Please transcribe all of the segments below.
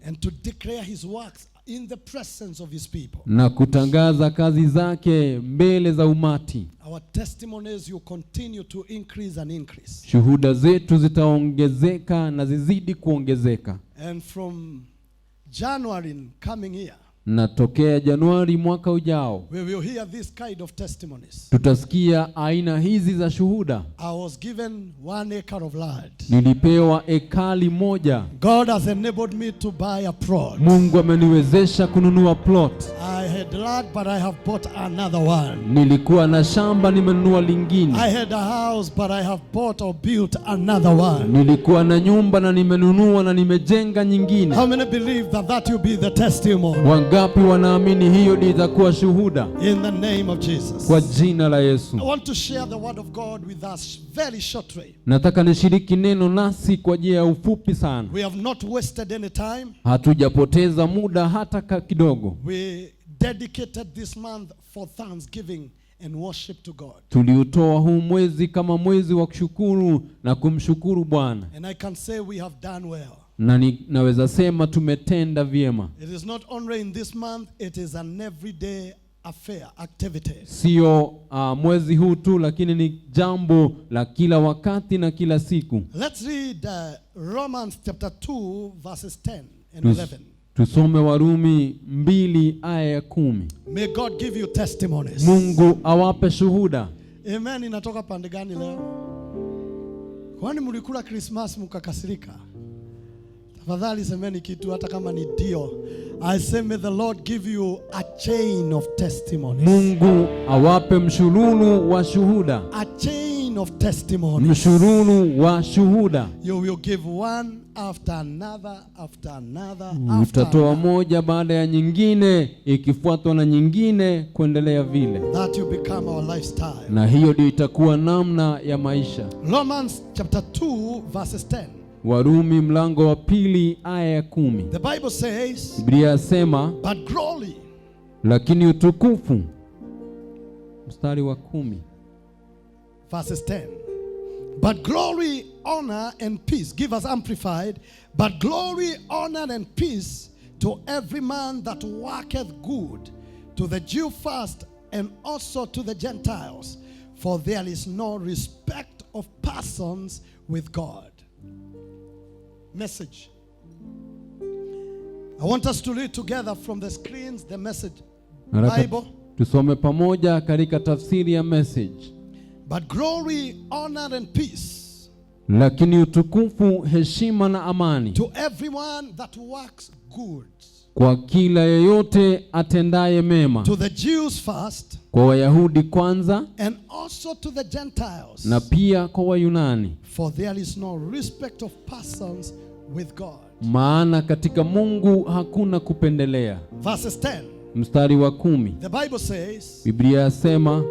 and to declare his works in the presence of his people. Na kutangaza kazi zake mbele za umati. Our testimonies will continue to increase and increase. Shuhuda zetu zitaongezeka na zizidi kuongezeka. And from January coming year, na tokea Januari mwaka ujao, we will hear this kind of testimonies. tutasikia aina hizi za shuhuda. I was given 1 acre of land. Nilipewa ekali moja. God has enabled me to buy a plot. Mungu ameniwezesha kununua plot. I had land, but I have bought another one. Nilikuwa na shamba, nimenunua lingine. I had a house, but I have bought or built another one. Nilikuwa na nyumba na nimenunua na nimejenga nyingine. How many believe that will be the testimony? Wangapi wanaamini hiyo itakuwa shuhuda? In the name of Jesus. Kwa jina la Yesu. I want to share the word of God with us very shortly. Nataka nishiriki neno nasi kwa njia ya ufupi sana. We have not wasted any time. Hatujapoteza muda hata kidogo. We dedicated this month for thanksgiving and worship to God. Tuliutoa huu mwezi kama mwezi wa kushukuru na kumshukuru Bwana. And I can say we have done well. Na naweza sema tumetenda vyema. It is not only in this month, it is an everyday affair, activity. Sio mwezi huu tu, lakini ni jambo la kila wakati na kila siku. Let's read Romans chapter 2 verses 10 and 11. Tusome Warumi 2 aya ya 10. May God give you testimonies. Mungu awape shuhuda. Amen. Inatoka pande gani leo? Kwani mlikula Christmas mkakasirika? Tafadhali semeni kitu hata kama ni ndio. I say may the Lord give you a chain of testimonies. Mungu awape mshururu wa shuhuda. A chain of testimonies. Mshururu wa shuhuda. You will give one after another after another. Utatoa moja baada ya nyingine, ikifuatwa na nyingine, kuendelea vile. That will become our lifestyle. Na hiyo ndio itakuwa namna ya maisha. Romans chapter 2 verses 10. Warumi mlango wa 2 aya ya 10. The Bible says, Biblia yasema, but glory, lakini utukufu, mstari wa 10, verses 10. But glory, honor and peace, give us amplified, but glory, honor and peace to every man that worketh good, to the Jew first and also to the Gentiles, for there is no respect of persons with God. Message. I want us to read together from the screens the message Bible. Tusome pamoja katika tafsiri ya Message. But glory, honor and peace, lakini utukufu, heshima na amani, to everyone that works good, kwa kila yeyote atendaye mema, to the Jews first, kwa Wayahudi kwanza, and also to the Gentiles, na pia kwa Wayunani. For there is no respect of persons with God. Maana katika Mungu hakuna kupendelea. Verses 10. Mstari wa 10. The Bible says, Biblia yasema,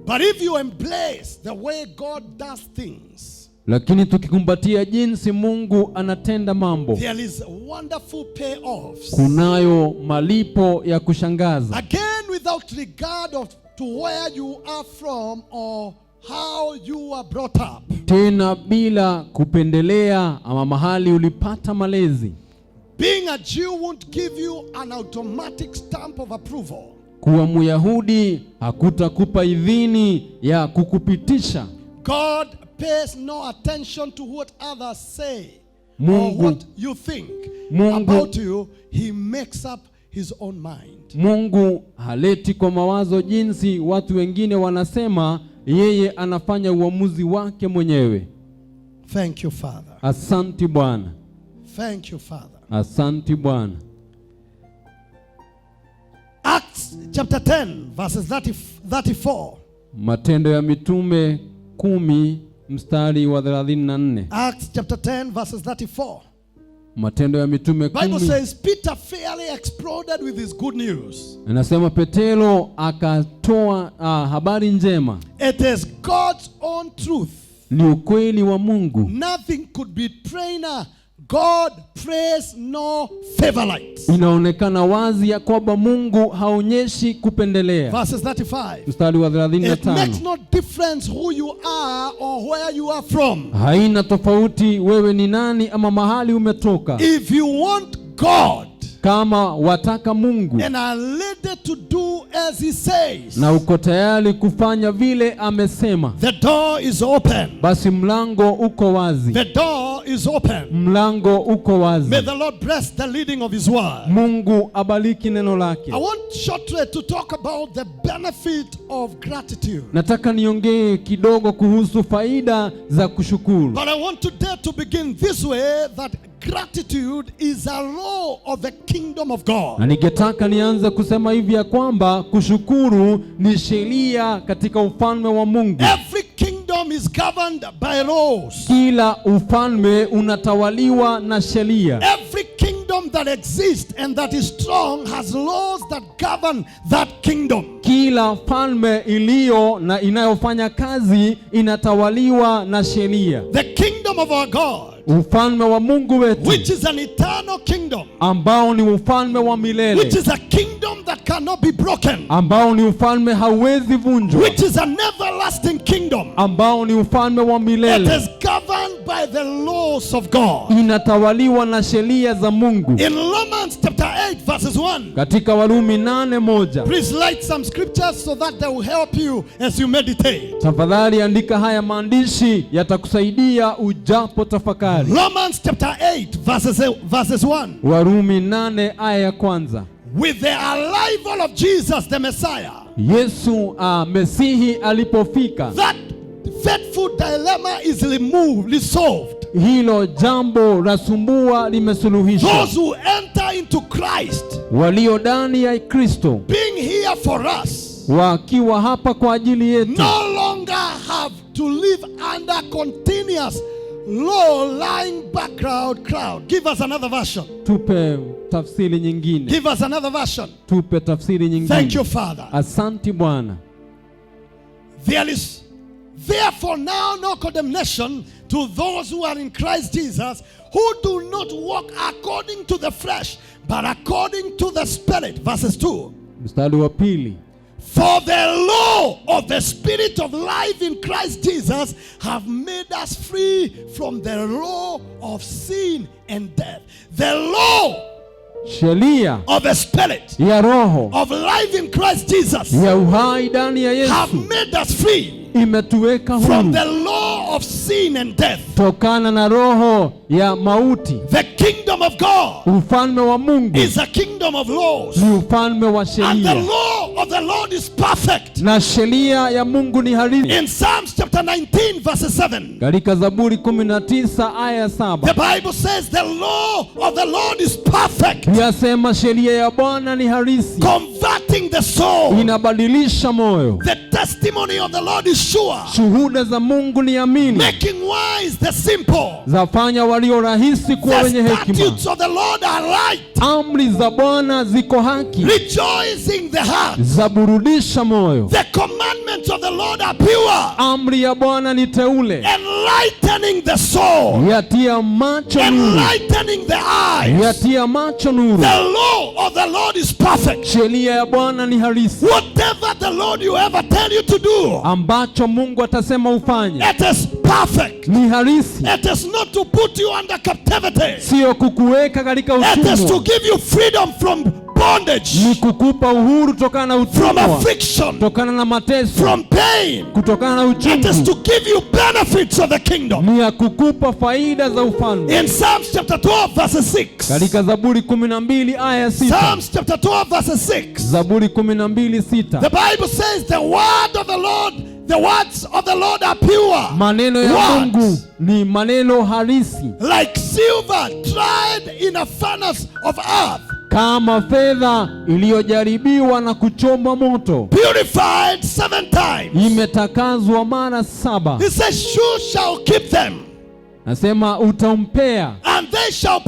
but if you embrace the way God does things, lakini tukikumbatia jinsi Mungu anatenda mambo, there is wonderful payoffs. Kunayo malipo ya kushangaza. Again, without regard to where you are from or how you are brought up. Tena bila kupendelea ama mahali ulipata malezi. Being a Jew won't give you an automatic stamp of approval. Kuwa Myahudi hakutakupa idhini ya kukupitisha. God pays no attention to what others say Mungu, or what you think about you. He makes up his own mind. Mungu haleti kwa mawazo jinsi watu wengine wanasema, yeye anafanya uamuzi wake mwenyewe. Thank you, Father. Asante Bwana. Thank you, Father. Asante Bwana. Acts chapter 10 verses 34. Matendo ya Mitume 10 mstari wa 34. Acts chapter 10 verses 34. Matendo ya Mitume 10. Bible says Peter fairly exploded with his good news. Anasema Petero akatoa habari njema. It is God's own truth. Ni ukweli wa Mungu. Nothing could be plainer. God prays no favorites. Inaonekana wazi ya kwamba Mungu haonyeshi kupendelea. Verses 35. Mstari wa It makes 35. no difference who you are or where you are from. Haina tofauti wewe ni nani ama mahali umetoka. If you want God Kama wataka Mungu and are ready to do as he says, na uko tayari kufanya vile amesema, the door is open. basi mlango uko wazi. The door is open. Mlango uko wazi. May the Lord bless the leading of his word. Mungu abariki neno lake. I want shortly to talk about the benefit of gratitude. Nataka niongee kidogo kuhusu faida za kushukuru. But I want today to begin this way, that gratitude is a law of the kingdom of God. Na ningetaka nianze kusema hivi ya kwamba kushukuru ni sheria katika ufalme wa Mungu. Every kingdom is governed by laws. Kila ufalme unatawaliwa na sheria. Every kingdom that exists and that is strong has laws that govern that kingdom. Kila falme iliyo na inayofanya kazi inatawaliwa na sheria. The kingdom of our God, Ufalme wa Mungu wetu which is an eternal kingdom, ambao ni ufalme wa which milele, is a kingdom that cannot be broken, ambao ni ufalme hauwezi vunjwa, which is an everlasting kingdom. ambao ni ufalme wa It milele, is governed by the laws of God. inatawaliwa na sheria za Mungu. In Romans chapter 8 verses 1, Katika Warumi 8:1, please write some scriptures so that they will help you as you meditate. tafadhali andika haya maandishi, yatakusaidia ujapo tafakari. Romans chapter 8 verses 1. Warumi 8 aya ya kwanza. With the arrival of Jesus the Messiah, Yesu Mesihi alipofika, that fateful dilemma is resolved. hilo jambo la sumbua limesuluhishwa. Those who enter into Christ, Walio ndani ya Kristo, being here for us, wakiwa hapa kwa ajili yetu, no longer have to live under continuous low-lying background crowd. Give us another version. tupe tafsiri nyingine. Give us another version. Tupe tafsiri nyingine. Thank you, Father. Asante Bwana. There is therefore now no condemnation to those who are in Christ Jesus, who do not walk according to the flesh, but according to the Spirit. Verses 2. Mstari wa pili. For the law of the Spirit of life in Christ Jesus have made us free from the law of sin and death. The law Sheria of the Spirit ya Roho of life in Christ Jesus ya uhai ndani ya have Yesu made us free imetuweka from huru the law of sin and death. tokana na roho ya mauti. The kingdom of God Ufalme wa Mungu is a kingdom of laws, ni ufalme wa and the sheria, law of the Lord is perfect. na sheria ya Mungu ni halisi. In Psalms chapter 19 verse 7, Katika Zaburi 19 aya the 7 Bible says the law of the Lord is perfect, yasema sheria ya Bwana ni halisi, converting the soul. inabadilisha moyo. The testimony of the Lord is sure, Shuhuda za Mungu ni amini, making wise the simple. zafanya walio rahisi kuwa wenye The hekima. statutes of the Lord are right, Amri za Bwana ziko haki, rejoicing the heart. zaburudisha moyo. The commandments of the Lord are pure, Amri ya Bwana ni teule, enlightening the soul, yatia macho nuru, enlightening the eyes. yatia macho nuru. The law of the Lord is perfect. Sheria ya Bwana ni halisi. Whatever the Lord you ever tell you to do, Ambacho Mungu atasema ufanye it is perfect. ni halisi, It is not to put you under captivity. sio kukuweka katika It is to utumwa, give you freedom from bondage, ni kukupa uhuru tokana na from utumwa, affliction, kutokana na mateso, from pain. kutokana na It is uchungu, to give you benefits of the kingdom. ni ya kukupa faida za ufalme. In Psalms chapter 12 verse 6. Katika Zaburi 12 aya 6, Psalms chapter 12 verse 6. Zaburi 12 The 6, Bible says the word of the Lord, the words of the Lord are pure, maneno ya Words. Mungu ni maneno halisi, like silver tried in a furnace of earth, kama fedha iliyojaribiwa na kuchomwa moto, purified 7 times. imetakazwa mara 7. He says, you shall keep them, Nasema utampea and they shall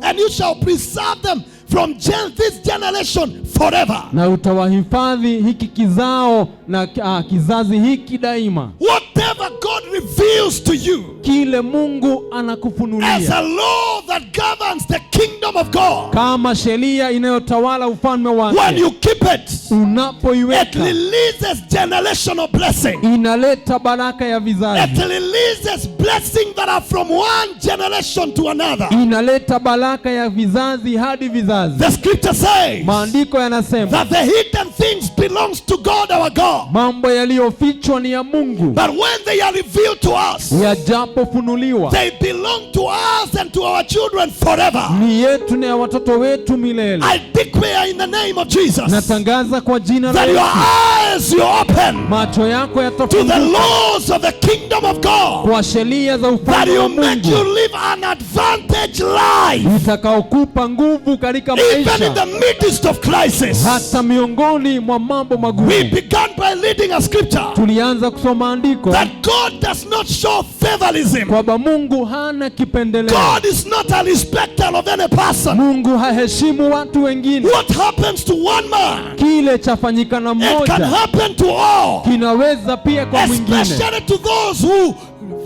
and you shall preserve them from this generation forever. na utawahifadhi hiki kizao na kizazi hiki daima. Whatever God reveals reveals to you kile Mungu as anakufunulia a law that governs the kingdom of God. kama sheria inayotawala ufalme When wake. you keep it, it Unapoiweka releases generational blessing. inaleta baraka ya It vizazi, releases blessings that are from one generation to another. inaleta baraka ya vizazi hadi vizazi. The scripture says Maandiko yanasema that the hidden things belongs to God our God. mambo yaliyofichwa ni ya Mungu, But when they are revealed to us, yajapofunuliwa they belong to us and to our children forever. ni yetu na ya watoto wetu milele. I declare in the name of Jesus Natangaza kwa jina la that your Yesu, eyes you open macho yako to the yatafunguka laws of the kingdom of God, kwa sheria za that ufalme wa you make you Mungu live an advantage life itakaokupa nguvu katika even in maisha the midst of crisis. hata miongoni mwa mambo We magumu. began by reading a scripture Tulianza kusoma andiko that God does not show favoritism. kwamba Mungu hana kipendeleo. God is not a respecter of any person. Mungu haheshimu watu wengine. What happens to one man, Kile chafanyika na it can mmoja happen to all, kinaweza pia kwa mwingine, especially to those who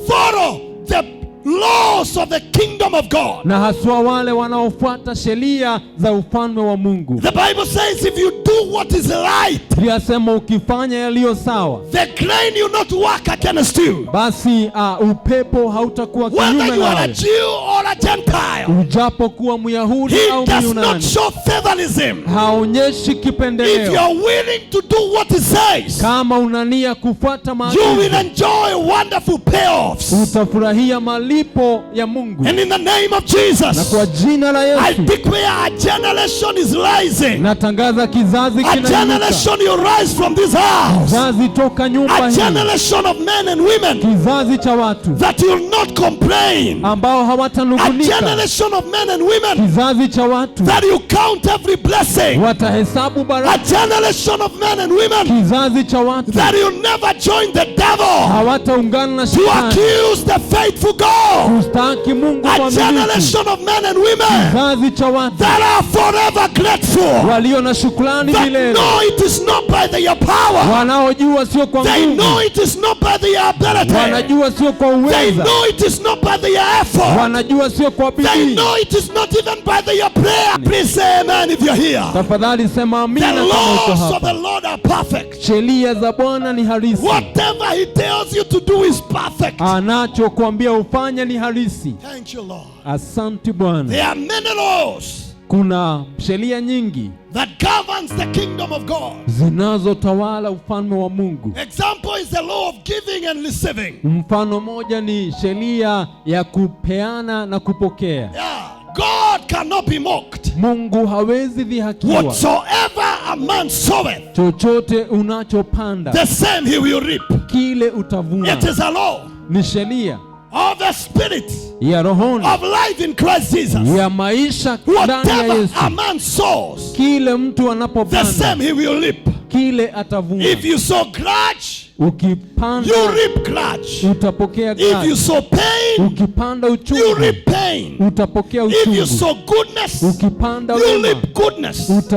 follow the laws of the kingdom of God. na haswa wale wanaofuata sheria za ufalme wa Mungu. The Bible says if you do what is right, Yasema ukifanya yaliyo sawa, the grain will not work against you. basi upepo hautakuwa Whether kinyume you are a nawe. Jew or a Gentile, Ujapokuwa Myahudi he au does not Myunani, show favoritism. haonyeshi If kipendeleo. you are willing to do what he says, Kama unania kufuata you will maagizo, enjoy wonderful payoffs. utafurahia malipo ya Mungu. And in the name of Na Jesus, kwa jina la I Yesu declare a generation is rising. natangaza kizazi A kinainuka, generation will rise from this house. kizazi toka nyumba A hii, generation of men and women kizazi cha watu that will not complain. ambao A hawatanungunika, generation of men and women kizazi cha watu that you count every blessing. watahesabu A baraka, generation of men and women kizazi cha watu that you never join the devil hawataungana na to shetani accuse the faithful God. kustaki Mungu A mwaminifu, generation of men and women kizazi cha watu that are forever grateful, walio na shukrani that milele, know it is not by their power, wanaojua sio kwa they know nguvu, it is not by their ability, wanajua sio kwa they uweza, know it is not by their effort, wanajua sio kwa they bidii. know it is not even by their prayer. Please say amen if you're here. Tafadhali sema The amina kama uko laws of the hapa. Lord are perfect. Sheria za Bwana ni halisi, Whatever he tells you to do is perfect. anachokuambia ufanye ni halisi. Thank you, Lord. Asante Bwana. There are many laws Kuna sheria nyingi that governs the kingdom of God. zinazotawala ufalme wa Mungu. Example is the law of giving and receiving. Mfano moja ni sheria ya kupeana na kupokea. Yeah. God cannot be mocked. Mungu hawezi dhihakiwa. Whatsoever a man soweth, Chochote unachopanda the same he will reap. kile utavuna. It is a law Ni sheria of the spirit ya rohoni of life in Christ Jesus. ya maisha ndani ya Whatever Yesu. a man sows, Kile mtu the anapopanda same he will reap. kile atavuna. If you sow grudge, Ukipanda you reap grudge. utapokea If you grudge. sow pain, Ukipanda you uchungu reap pain. utapokea If you uchungu. sow goodness, Ukipanda you wema reap goodness. It's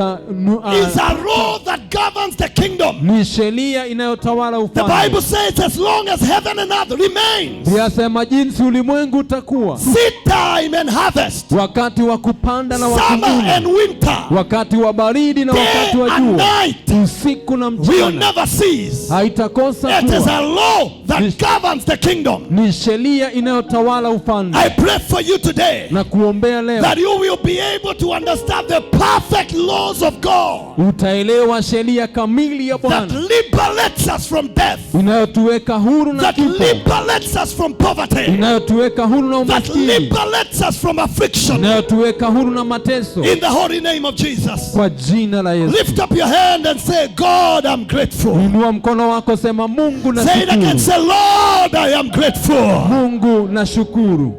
a law that governs the kingdom. ni sheria inayotawala The ufalme. Bible says as long as heaven and earth remains, Yasema jinsi ulimwengu utakuwa, seed time and harvest, wakati wa kupanda na wa summer kuvuna, and winter, wakati wa baridi na day wakati wa and jua, night usiku na will mchana, never cease. haitakosa It is kuwa. a law that governs the kingdom. Ni sheria inayotawala ufalme. I pray for you today Na kuombea leo that you will be able to understand the perfect laws of God utaelewa sheria kamili ya that Bwana liberates us from death, inayotuweka huru na that kifo, liberates us from poverty, inayotuweka huru na that umaskini, liberates us from affliction. inayotuweka huru na mateso, In the holy name of Jesus, kwa jina la Yesu. lift up your hand and say, God, I'm grateful. Inua mkono wako, sema Mungu na Say it again, shukuru. say, Lord, I am grateful. Mungu na shukuru.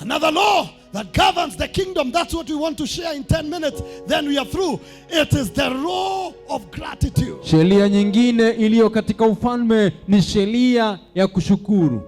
Another law that governs the kingdom, that's what we want to share in 10 minutes, then we are through. It is the law of gratitude. Sheria nyingine iliyo katika ufalme ni sheria ya kushukuru.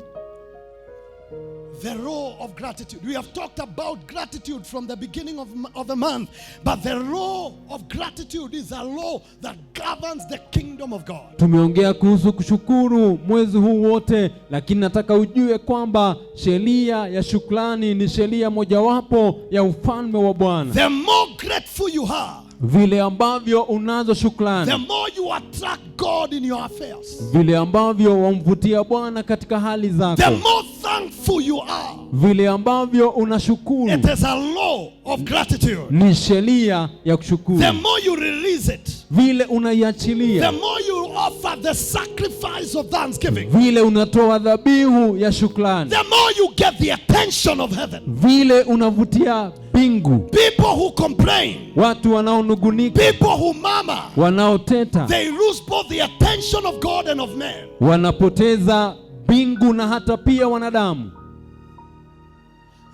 The law of gratitude. We have talked about gratitude from the beginning of the month, but the law of gratitude is a law that governs the kingdom of God. Tumeongea kuhusu kushukuru mwezi huu wote, lakini nataka ujue kwamba sheria ya shukrani ni sheria mojawapo ya ufalme wa Bwana. The more grateful you are, vile ambavyo unazo shukrani, the more you attract God in your affairs. Vile ambavyo wamvutia Bwana katika hali zako. The more thankful you are, vile ambavyo unashukuru. It is a law of gratitude. Ni sheria ya kushukuru. The more you release it, vile unaiachilia. The more you offer the sacrifice of thanksgiving, vile unatoa dhabihu ya shukrani. The more you get the attention of heaven. Vile unavutia mbingu. People who complain, watu wanaonugunika, people who murmur, wanaoteta, they lose both the attention of God and of man. Wanapoteza mbingu na hata pia wanadamu.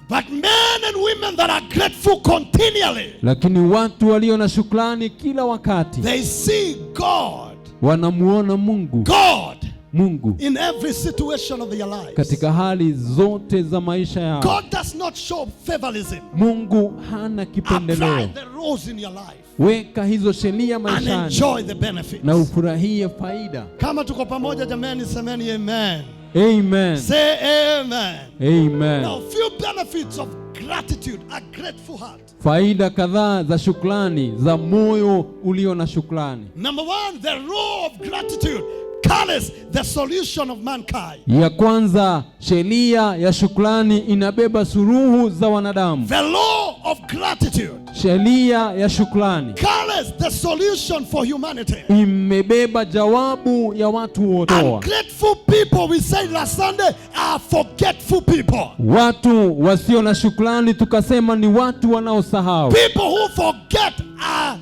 But men and women that are grateful continually, lakini watu walio na shukrani kila wakati, they see God, wanamuona Mungu, Mungu in every situation of their lives. Katika hali zote za maisha yao. God does not show favoritism. Mungu hana kipendeleo. Apply the rules in your life. Weka hizo sheria maishani. And enjoy the benefits. Na ufurahie faida. Kama tuko pamoja jamani, semeni amen. Amen. Say amen. Amen. Now, few benefits of gratitude, a grateful heart. Faida kadhaa za shukrani, za moyo ulio na shukrani. Number one, the law of gratitude carries the solution of mankind. Ya kwanza, sheria ya shukrani inabeba suluhu za wanadamu. The law of gratitude, sheria ya shukrani, carries the solution for humanity. Imebeba jawabu ya watu wote. Ungrateful people, we said last Sunday, are forgetful people. Watu wasio na shukrani tukasema ni watu wanaosahau. People who forget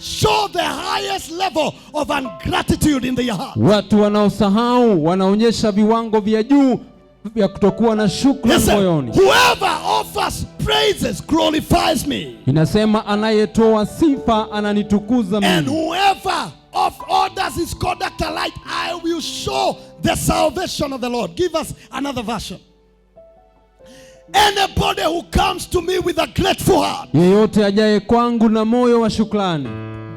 show the highest level of ungratitude in their heart. Watu wanaosahau wanaonyesha viwango vya juu vya kutokuwa na shukrani moyoni. Whoever offers praises glorifies me. Inasema anayetoa sifa ananitukuza mimi. And whoever orders his conduct alike, I will show the salvation of the Lord. Give us another version. Anybody who comes to me with a grateful heart, yeyote ajaye kwangu na moyo wa shukrani,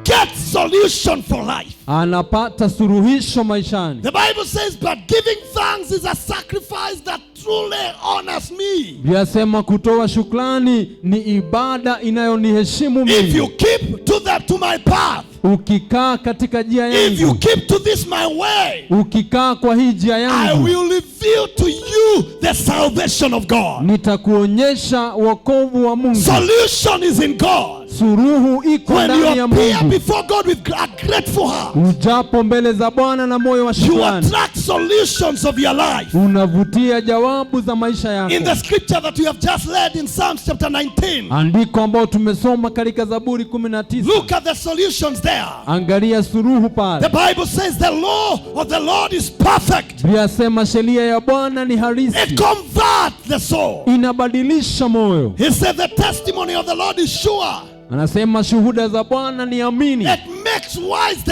gets solution for life. Anapata suluhisho maishani. The Bible says, but giving thanks is a sacrifice that truly honors me. Yasema kutoa shukrani ni ibada inayoniheshimu mimi. If you keep to my path, ukikaa katika njia yangu, if you keep to this my way, ukikaa kwa hii njia yangu, I will reveal to you the salvation of God. Nitakuonyesha wokovu wa Mungu. Solution is in God. Suruhu iko ndani ya Mungu. When you appear before God with a grateful heart, ujapo mbele za Bwana na moyo wa shukrani, you attract solutions of your life. Unavutia jawabu za maisha yako. In the scripture that we have just read in Psalms chapter 19, andiko ambao tumesoma katika Zaburi 19, look at the solutions there. Angalia suruhu pale. The Bible says the law of the Lord is perfect. Yasema sheria ya Bwana ni halisi. It converts the soul. Inabadilisha moyo. He said the testimony of the Lord is sure. Anasema shuhuda za Bwana ni amini. It makes wise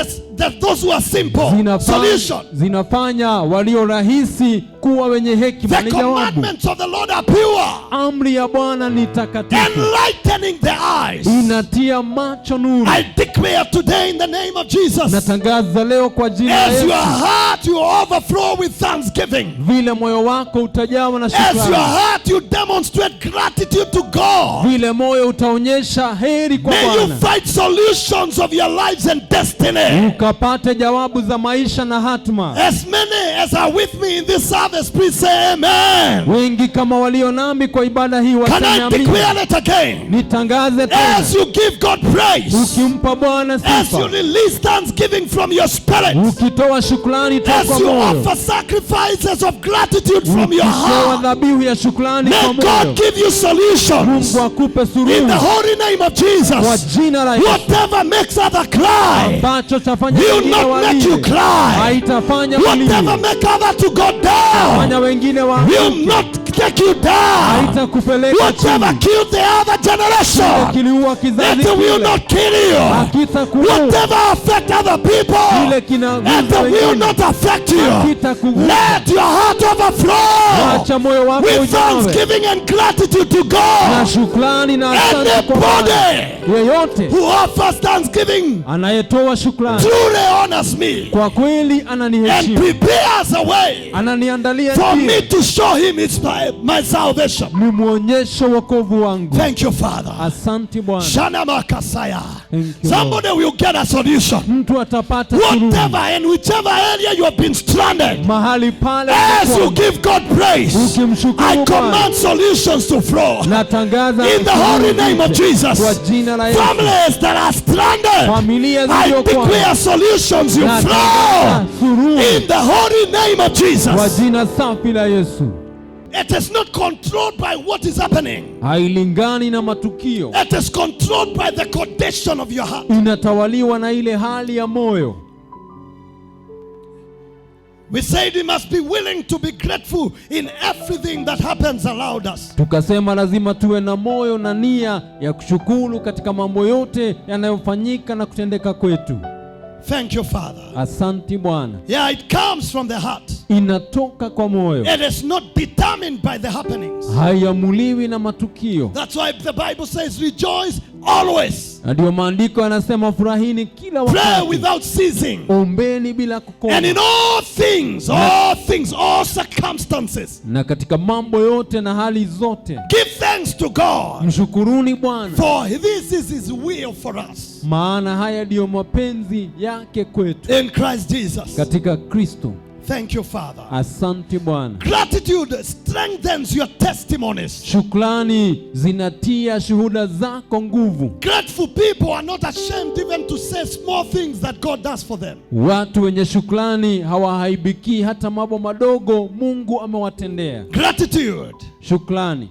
those who are simple. Solution. Zinafanya walio rahisi kuwa wenye hekima. The commandments of the Lord are pure. Amri ya Bwana ni takatifu. Enlightening the eyes. Inatia macho nuru. I declare today in the name of Jesus. Natangaza leo kwa jina la Yesu. As your heart you overflow with thanksgiving. Vile moyo wako utajawa na shukrani. As your heart you demonstrate gratitude to God. Vile moyo utaonyesha heri kwa Bwana. May you find solutions of your lives and destiny. Ukapate jawabu za maisha na hatma. As many as are with me in this service, please say amen. Wengi kama walio nami kwa ibada hii waseme amina. Can I declare it again? Nitangaze tena. As you give God praise, ukimpa Bwana sifa, as you release thanksgiving from your spirit, ukitoa shukrani toka moyo, as you offer sacrifices of gratitude from your heart, dhabihu ya shukrani kwa moyo, may God give you solutions. Mungu akupe suluhu. In the holy name of Jesus. Kwa jina la Yesu. Whatever makes other cry, ambacho chafanya will not make you cry. Haitafanya whatever make other to go down, wengine will not take you down. haitakupeleka Whatever chini. killed the other generation, Kiliua kizazi it will kile, not kill you. hakitakuua. Whatever affect other people, Kile kinagusa it will wengine, not affect you. hakitakugusa. Let your heart overflow Wacha moyo wako with ujawe thanksgiving and gratitude to na God. shukrani na asante kwa Bwana. Anybody Yeyote who offers thanksgiving anayetoa shukrani truly honors me kwa kweli and ananiheshimu, prepares a way ananiandalia for me njia to show him it's my salvation. nimwonyeshe wokovu wangu. Thank you, Father. Asante Bwana. Shana Makasaya. Thank you, Somebody will get a solution. Mtu atapata suluhu Whatever and whichever area you have been stranded, mahali pale as you unapokuwa. give God praise, Ukimshukuru I Bwana, command solutions to flow. natangaza In the holy name of kwa Jesus, jina la Yesu. families that are stranded, Familia I zilizokuwa declare solutions you natangaza flow. suluhu In the holy name of kwa Jesus. jina safi la Yesu. It is not controlled by what is happening. Hailingani na matukio, It is controlled by the condition of your heart. inatawaliwa na ile hali ya moyo. We said we must be willing to be grateful in everything that happens around us. Tukasema lazima tuwe na moyo na nia ya kushukuru katika mambo yote yanayofanyika na kutendeka kwetu. Thank you, Father. Asante Bwana. Yeah, it comes from the heart. Inatoka kwa moyo, It is not determined by the happenings. haiamuliwi na matukio. That's why the Bible says, rejoice always. Na ndio maandiko yanasema furahini kila Pray wakati, without ceasing. ombeni bila kukoma. And in all things, all circumstances, Na katika mambo yote na hali zote give thanks to God. mshukuruni Bwana, For this is His will for us. maana haya ndiyo mapenzi yake kwetu In Christ Jesus. katika Kristo. Thank you, Father. Asante Bwana. Gratitude strengthens your testimonies. Shukrani zinatia shuhuda zako nguvu. Grateful people are not ashamed even to say small things that God does for them. Watu wenye shukrani hawahaibiki hata mambo madogo Mungu amewatendea. Gratitude Shukrani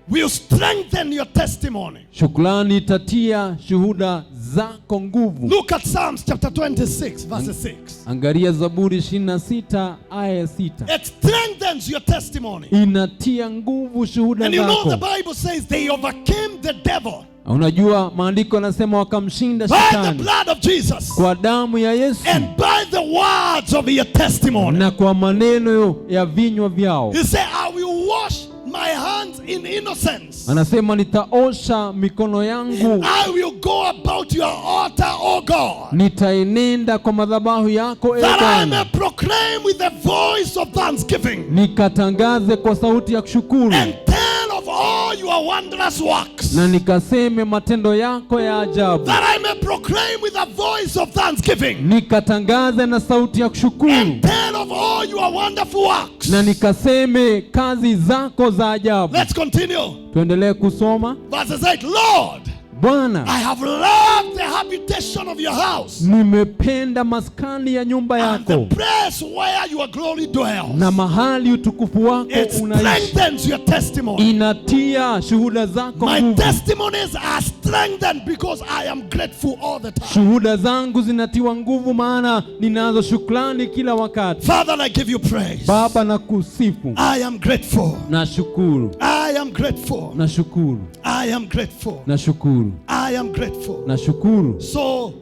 will strengthen your testimony. Shukrani itatia shuhuda zako nguvu. Look at Psalms chapter 26 verse 6. Angalia Zaburi 26 aya 6. It strengthens your testimony. Inatia nguvu shuhuda And you know the zako. Bible says they overcame the devil Unajua maandiko yanasema wakamshinda by the shetani blood of Jesus kwa damu ya Yesu and by the words of your testimony. na kwa maneno ya vinywa vyao. He said, I will wash my hands in innocence. Anasema nitaosha mikono yangu, I will go about your altar, O God, nitaenenda kwa madhabahu yako e that I may Bwana, proclaim with the voice of thanksgiving nikatangaze kwa sauti ya kushukuru and tell of all your wondrous works. na nikaseme matendo yako ya ajabu. That I may proclaim with a voice of thanksgiving Nikatangaze na sauti ya kushukuru and tell of all your wonderful works. na nikaseme kazi zako za ajabu. Let's continue. Tuendelee kusoma. Verse 8, Lord, Bwana, I have loved the habitation of your house nimependa maskani ya nyumba and the yako place where your glory dwells. na mahali utukufu wako It unaishi. strengthens your testimony. Inatia shuhuda zako My nguvu. testimonies are strengthened because I am grateful all the time. Shuhuda zangu zinatiwa nguvu maana ninazo shukrani kila wakati. Father, I give you praise. Baba, na kusifu I am grateful. na shukuru I am grateful. na shukuru I am grateful. na shukuru I am grateful. na shukuru. So,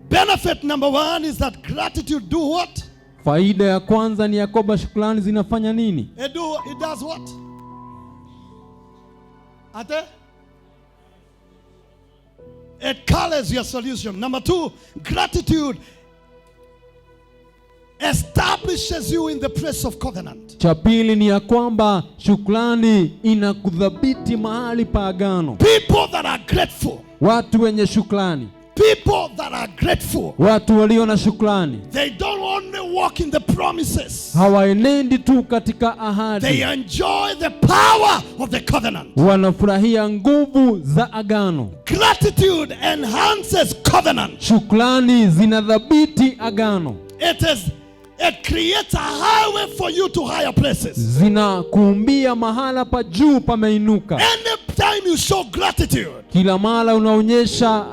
benefit number 1 is that gratitude do what? Faida ya kwanza ni ya kwamba shukrani zinafanya nini? It does what? Ate? It colors your solution. Number 2, gratitude establishes you in the place of covenant. Cha pili ni ya kwamba shukrani inakudhabiti mahali pa agano. People that are grateful, Watu wenye shukrani, people that are grateful, watu walio na shukrani they don't only walk in the promises, hawaenendi tu katika they ahadi, enjoy the power of the covenant. wanafurahia nguvu za agano. Gratitude enhances covenant. Shukrani zinadhabiti agano, It creates a highway for you to higher places. zinakuumbia mahala pa juu pameinuka. Anytime time you show gratitude, kila mara unaonyesha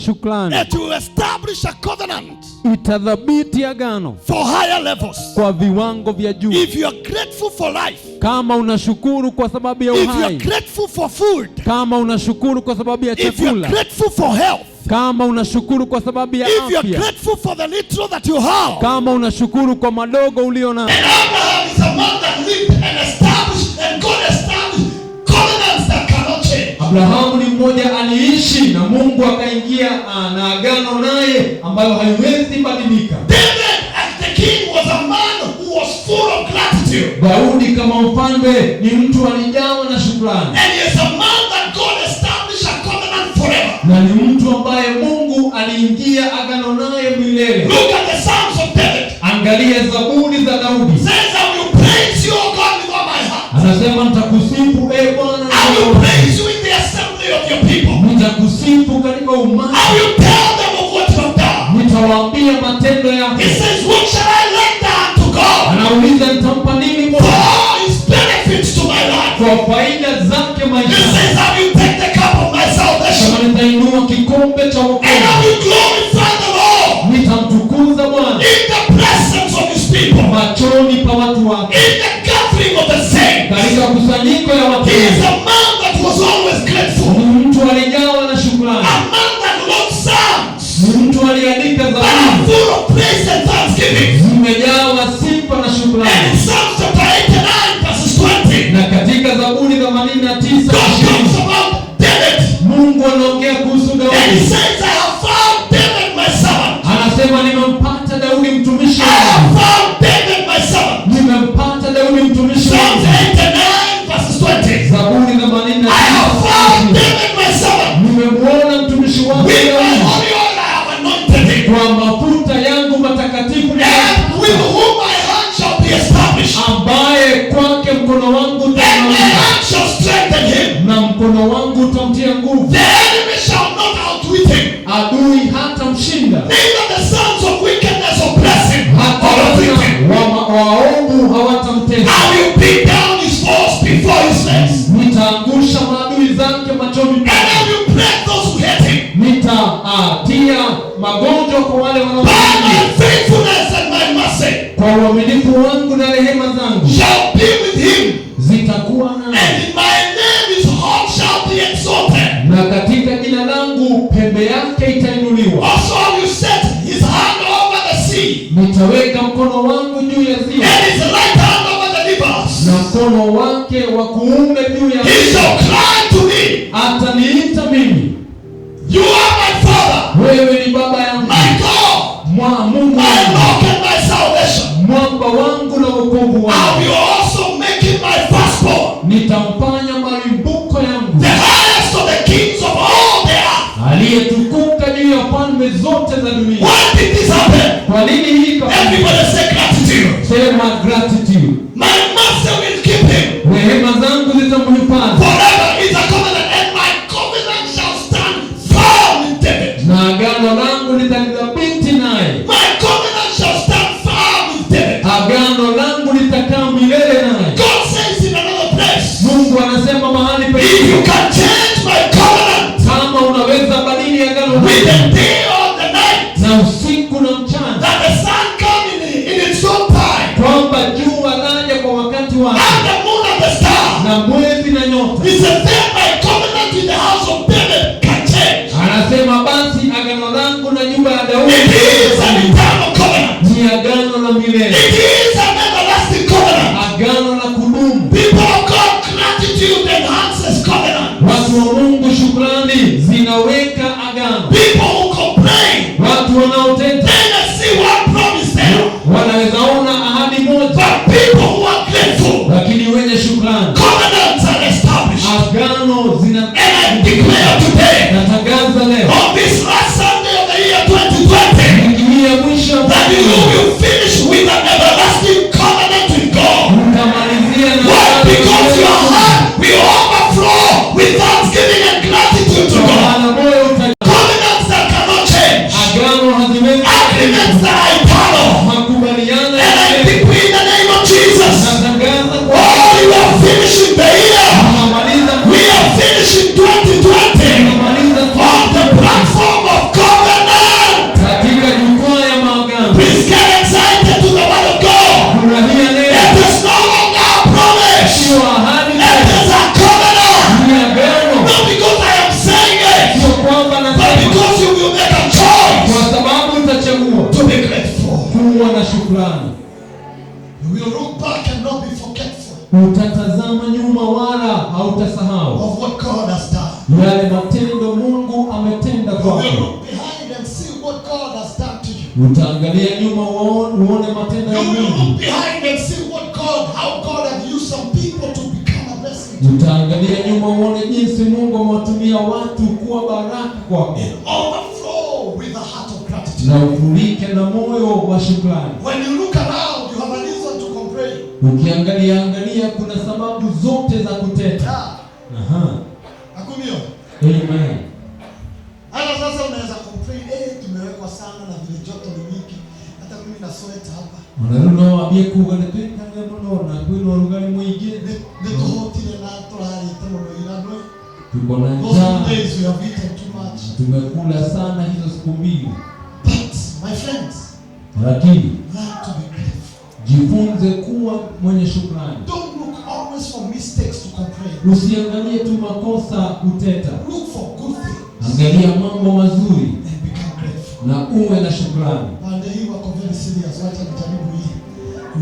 shukrani, it will establish a covenant itadhabiti agano for higher levels. kwa viwango vya juu. If you are grateful for life, kama unashukuru kwa sababu ya if you are uhai, grateful for food, kama unashukuru kwa sababu ya if you are chakula, grateful for health, kama unashukuru kwa sababu ya if you are afya, grateful for the little that you have. kama unashukuru kwa madogo ulio nayo. And Abraham is a man that lived and established, and God established covenants that cannot change. Abrahamu ni mmoja aliishi na Mungu akaingia na agano naye ambayo haiwezi badilika. David as the king was a man who was full of gratitude. Daudi kama mfalme ni mtu alijawa na shukrani. And he is a man that God established a covenant forever. Na ni mtu ambaye Mungu aliingia agano naye milele. Look at the Psalms of David. Angalia Zaburi za Daudi. Says, I will praise you, O God, with all my heart. Anasema nitakusifu Bwana. I will praise you in the assembly of your people. Nitakusifu katika umati. I will tell them of what you have done. Nitawaambia matendo yako. He says, what shall I render unto God? Anauliza nitampa nini For Mungu? all his benefits to my life. Kwa faida zake He maisha. says, I will take the cup of my salvation. Kama nitainua kikombe cha And I wokovu. will glorify the Lord Nitamtukuza Bwana in the presence of his people. machoni pa watu wake. In the gathering of the saints. Katika kusanyiko ya watu He is wake. a man that was always grateful. Ni mtu alijawa na shukrani. A man that wrote psalms Ni mtu aliandika that are zaburi full of praise and thanksgiving. zimejawa sifa na And shukrani. in Psalms chapter 89 verses 20, Na katika Zaburi 89 God talks about David. Mungu anaongea kuhusu And he Daudi. says, I have found David my servant. Anasema nimempata Daudi mtumishi I have wangu. found David my servant. Nimempata Daudi mtumishi Psalms wangu. 89 verses 20. Zaburi I have found 89. David my servant. Nimemwona mtumishi wangu With my Daudi. holy oil I have anointed him. Kwa mafuta yangu matakatifu And with whom my hand shall be established. ambaye kwake mkono wangu And my utaimarika hand shall strengthen him. na mkono wangu utamtia nguvu. The enemy shall not outwit him. Adui hata mshinda, Neither the sons of wickedness oppress him. hata Or afflict him. waovu hawatamtesa. I will beat down his foes before his face. Nitaangusha maadui zake machoni And pake. I will break those who hate him. Nitatia magonjwa kwa wale By wanaomchukia. my faithfulness and my mercy Kwa uaminifu wangu na rehema zangu shall be with him. zitakuwa naye, And in my name his horn shall be exalted. na katika jina langu pembe yake itainuliwa. Also I will set his hand over the sea. Nitaweka mkono wangu juu ya ziwa And his right hand over the rivers. na mkono wake wa kuume juu ya He mito. shall cry to me, Ataniita mimi, you are my father, wewe ni baba yangu, my God, Mungu my wangu, rock and my salvation. mwamba wangu na wokovu I wangu. will also make him my firstborn, Nitamfanya malimbuko yangu, the highest of the kings of all the earth. aliyetukuka juu ya falme zote za dunia. Why did this happen? Kwa nini hii kafanyika? Everybody say gratitude. Sema gratitude. My master will keep him Rehema zangu zitamhifadhi forever is a covenant, and my covenant shall stand firm in David. na agano langu litalidhabiti naye. My covenant shall stand firm in David. Agano langu litakaa milele naye. God says in another place, Mungu anasema mahali if you pengine, can change my covenant kama unaweza badili agano with langu the day or the night, na utatazama nyuma wala hautasahau of what God has done. yale matendo Mungu ametenda You kwako. will look behind and see what God has done to you. Utaangalia nyuma uone matendo ya You will Mungu. look behind and see how God has used some people to become a blessing. Utaangalia nyuma uone jinsi Mungu amewatumia watu kuwa baraka kwako. And overflow with a heart of gratitude. Na ufurike na moyo wa shukrani. When you look around, you have a reason to complain. Ukiangalia kuna sababu zote za kuteta. Aha. Akunio. Amen. Hata sasa unaweza complain, tumewekwa sana na vile joto ni mingi. Hata mimi na sweat hapa. Unaruno abie kugana twikanga muno na kwino rugari mwingi. Nituhotire na turari tumono iranwe. Tuko na Those njaa. days we have eaten too much. Tumekula sana hizo siku mbili. But my friends, Lakini learn to be grateful. jifunze kuwa mwenye shukrani. Don't look always for mistakes to complain. Usiangalie tu makosa kuteta. Look for good things Angalia mambo mazuri and become grateful. na uwe na shukrani. Pande hii wako very serious. Wacha nijaribu hii.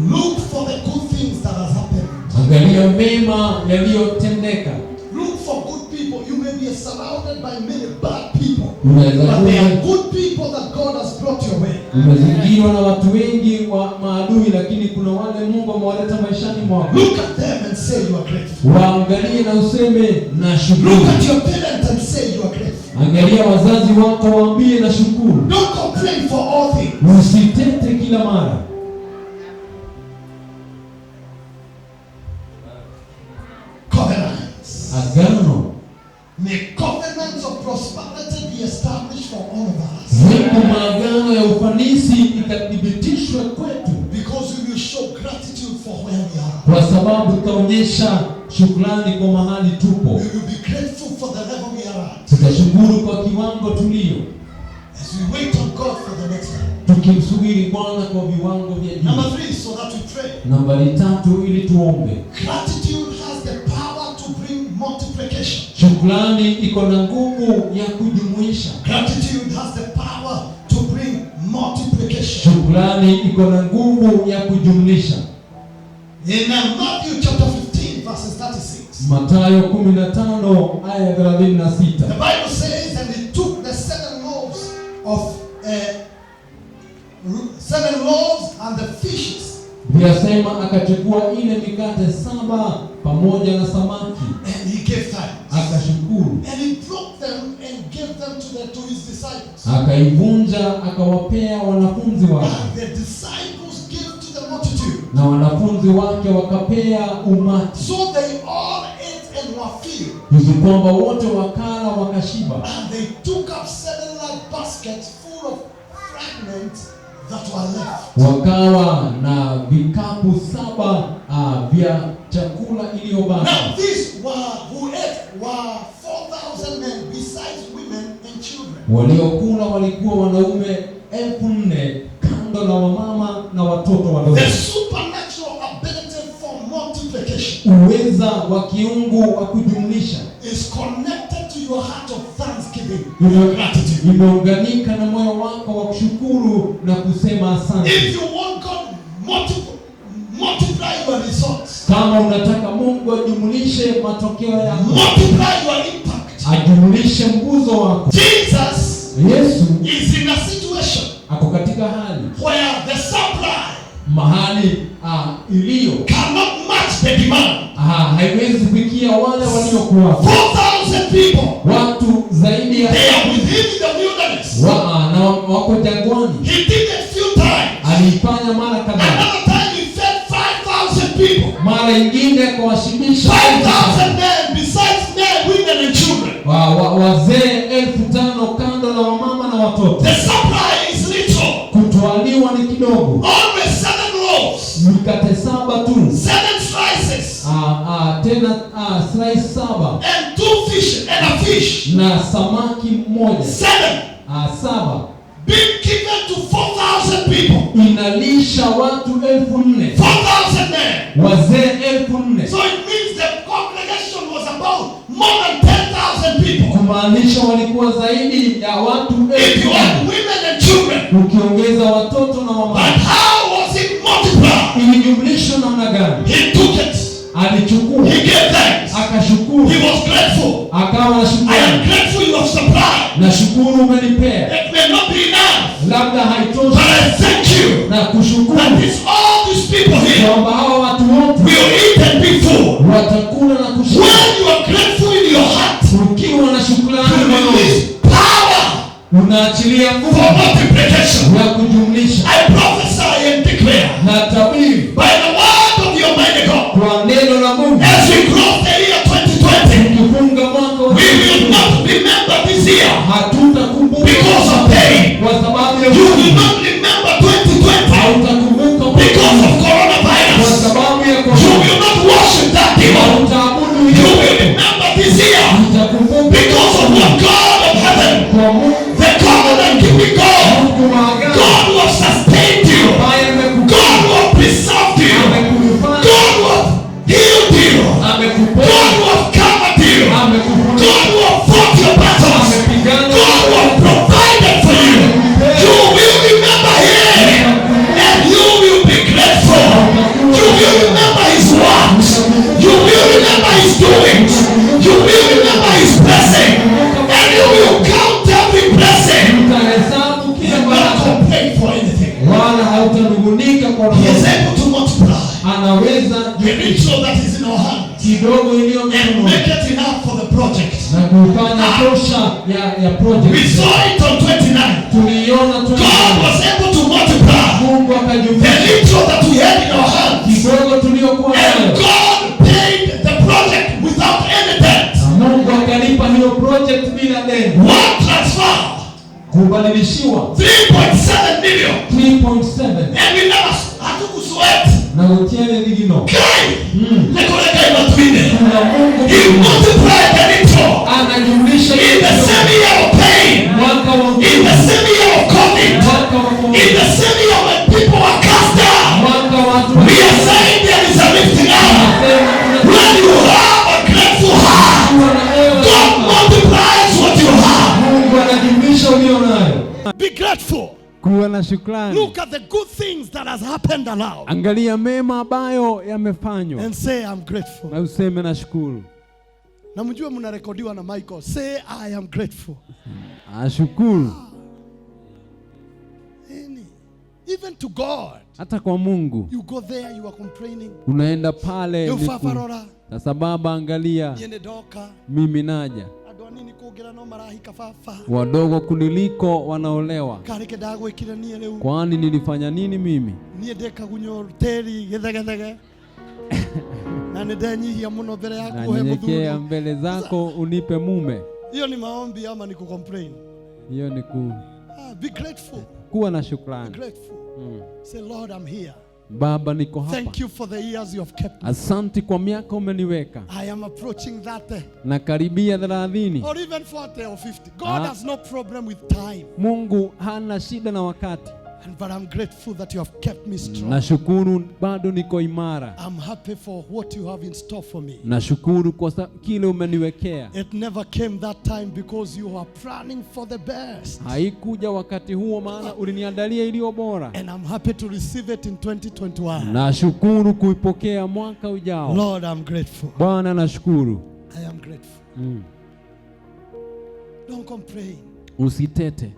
Look for the good things that has happened. Angalia mema yaliyotendeka. Look for good people. You may be surrounded by many bad people, Unaweza but there are kuwa good people that God has brought your way. umezingirwa na watu wengi wa maadui, lakini kuna wale Mungu amewaleta maishani mwako. Look at them and say you are grateful. Waangalie na useme na Look shukuru. at your parents and say you are grateful. Angalia wazazi wako, waambie na shukuru. Don't complain for all things. Usitete kila mara. Covenants. Agano. May covenants of prosperity be established for all of us. Zipo maagano ya ufanisi ikathibitishwa kwetu, Because we will show gratitude for where we are. kwa sababu tutaonyesha shukrani kwa mahali tupo. We will be grateful for the level we are at. Tutashukuru kwa kiwango tulio, As we wait on God for the next time. tukimsubiri Bwana kwa viwango vya Number juu. 3, so that we pray. Nambari 3, ili tuombe. Gratitude has the power to bring multiplication. Shukrani iko na nguvu ya kujumuisha. Gratitude has the power to bring multiplication. Shukrani iko na nguvu ya kujumlisha. In Matthew chapter 15 verses 36. Mathayo 15 aya ya 36. The Bible says, and he took the 7 loaves and the fishes, Vyasema akachukua ile mikate 7 pamoja na samaki, and he gave thanks. akashukuru, And he broke them and gave them to his disciples. akaivunja, akawapea wanafunzi wake, And the disciples gave to the multitude. na wanafunzi wake wakapea umati, So they all ate and were filled. hivi kwamba wote wakala wakashiba. And they took up 7 large baskets full of fragments that were left. Wakawa na vikapu 7 vya chakula iliyobaki. Now these who ate were 4,000 men, besides women and children. Waliokula walikuwa wanaume 4,000 kando na wamama na watoto wadogo. The supernatural ability for multiplication Uweza wa kiungu wa kujumlisha is connected to your heart of thanksgiving with your gratitude. imeunganika na moyo wako wa kushukuru na kusema asante. If you want God multiply your results, Kama unataka Mungu ajumlishe matokeo yako, multiply your impact. ajumlishe nguzo wako. Jesus Yesu is in a situation ako katika hali where the supply mahali iliyo cannot match the demand. haiwezi kufikia wale waliokuwa 4,000 people, watu zaidi ya they are with him in the wilderness. na wako jangwani. He did it a few times. Aliifanya mara kadhaa. Another time he fed 5,000 people. Mara ingine akawashibisha 5,000 men, besides men, women and children. wazee 5,000 kando na wamama na watoto. The supply is little. Kutwaliwa ni kidogo. Always 7 loaves, Mikate 7 tu. 7 slices, Tena slice 7 and 2 fish and a fish. na samaki mmoja. 7 Being given to 4,000 people. inalisha watu 4,000. 4,000 men. Wazee 4,000. So it means the congregation was about more than 10,000 people. Kumaanisha walikuwa zaidi ya watu If you had 1,000. women and children. Ukiongeza watoto na But wamama. how was it multiplied? Ilijumlishwa namna gani? He took it. shukrani release power unaachilia nguvu for multiplication. ya kujumlisha. I prophesy and declare Na tabiri by the word of your mighty God, kwa neno la Mungu, as we close the year 2020, tukifunga mwaka wa we will not remember this year hatutakumbuka because of pain. kwa sababu ya You will not remember 2020 hautakumbuka because of kwa coronavirus. sababu ya You korona. will not worship that demon. Hautaabudu You hiyo. will remember this year Utakumbuka because of what God of heaven, kwa Mungu, the covenant keeping God, Mungu wa agano, God who has sustained you, ambaye God who has preserved you, amekufanya, God who has healed you, God amekuponya, who has covered you, amekufunika, God who has fought your battles, amepigana, God who has provided for you. You will remember Him and you will be grateful. You will remember His works. You will remember His doings. You will remember His blessing. And you will count every blessing. utahesabu kila And not baraka, complain for anything. wala hautanungunika kwa He is lolote. able to multiply Anaweza the ritual that is in our hands kidogo iliyo and mkononi make it enough for the project. na kufanya tosha ya We project. saw it on 29. Tuliona tu God was able to multiply Mungu the akajumlisha ritual that we had in our hands. kidogo tuliokuwa And nayo, God paid the project without any debt. na Mungu akalipa hiyo project bila deni. One transfer, Kubadilishiwa 3.7 million. 3.7 And we never had to sweat. na utiene ligino. Kai, lekoleka imatwine. Kuna Mungu He multiplied the ritual anajumlisha in the same year of pain, mwaka wa in the same year of COVID, mwaka wa in the same year when people were cast down. mwaka watu We are saying there is a lifting up. When you have a grateful heart, God multiplies what you have. Mungu anajumlisha ulio nayo. Be grateful. Kuwa na shukrani. Look at the good things that has happened aloud Angalia mema ambayo yamefanywa and say I'm grateful. na useme nashukuru. Na mjue mnarekodiwa na Michael. Say I am grateful. Ashukuru Even to God. hata kwa Mungu. You go there, you are complaining. Unaenda pale You ni fafarora. sasa baba, angalia Yene doka. mimi naja, Adwani kugira no marahika fafa. wadogo kuniliko wanaolewa. Kareke dago ikira nie leu. Kwani nilifanya nini mimi? Nie deka gunyo teri gethegethege. Na ndanyihia muno mbele yako he Nanyenyekea muthuri. mbele zako unipe mume. Hiyo ni maombi ama ni kucomplain? Hiyo ni Be grateful. kuwa na Be shukrani. grateful. Say Lord, I'm here. Baba, niko hapa. Thank you for the years you have kept me. Asante kwa miaka umeniweka. I am approaching that Na karibia 30. or even 40 or 50. God has no problem with time. Mungu hana shida na wakati. But I'm grateful that you have kept me strong. Nashukuru bado niko imara. I'm happy for what you have in store for me. Nashukuru kwa kile umeniwekea. It never came that time because you are planning for the best. Haikuja wakati huo maana uliniandalia iliyo bora. And I'm happy to receive it in 2021. Nashukuru kuipokea mwaka ujao. Lord, I'm grateful. Bwana, nashukuru. I am grateful. Don't complain. Usitete.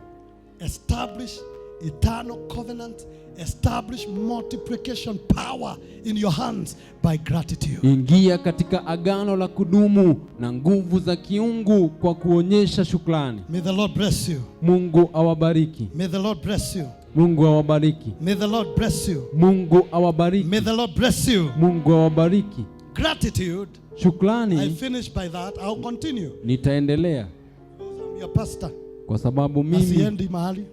Establish eternal covenant. Establish multiplication power in your hands by gratitude. Ingia katika agano la kudumu na nguvu za kiungu kwa kuonyesha shukrani. May the Lord bless you. Mungu awabariki. May the Lord bless you. Mungu awabariki. May the Lord bless you. Mungu awabariki. May the Lord bless you. Mungu awabariki. Gratitude. I Shukrani finish by that. I'll continue. nitaendelea I'm your pastor. kwa sababu mimi Asiendi mahali.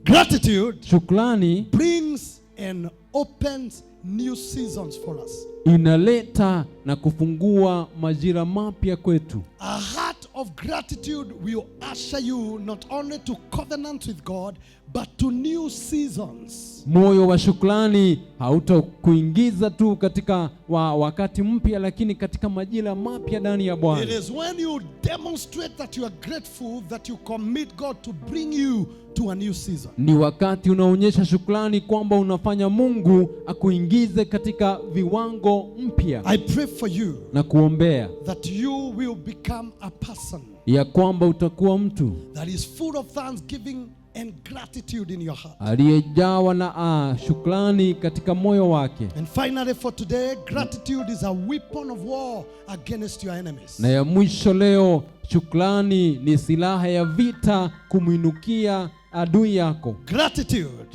Gratitude shukrani brings and opens new seasons for us. inaleta na kufungua majira mapya kwetu. A heart of gratitude will usher you not only to covenant with God but to new seasons. Moyo wa shukrani hautakuingiza tu katika wakati mpya, lakini katika majira mapya ndani ya Bwana. It is when you demonstrate that you are grateful that you commit God to bring you to a new season. Ni wakati unaonyesha shukrani kwamba unafanya Mungu akuingize katika viwango mpya. I pray for you na kuombea that you will become a person ya kwamba utakuwa mtu that is full of thanksgiving and gratitude in your heart. aliyejawa na shukrani katika moyo wake. And finally for today, gratitude is a weapon of war against your enemies. Na ya mwisho leo, shukrani ni silaha ya vita kumwinukia adui yako. Gratitude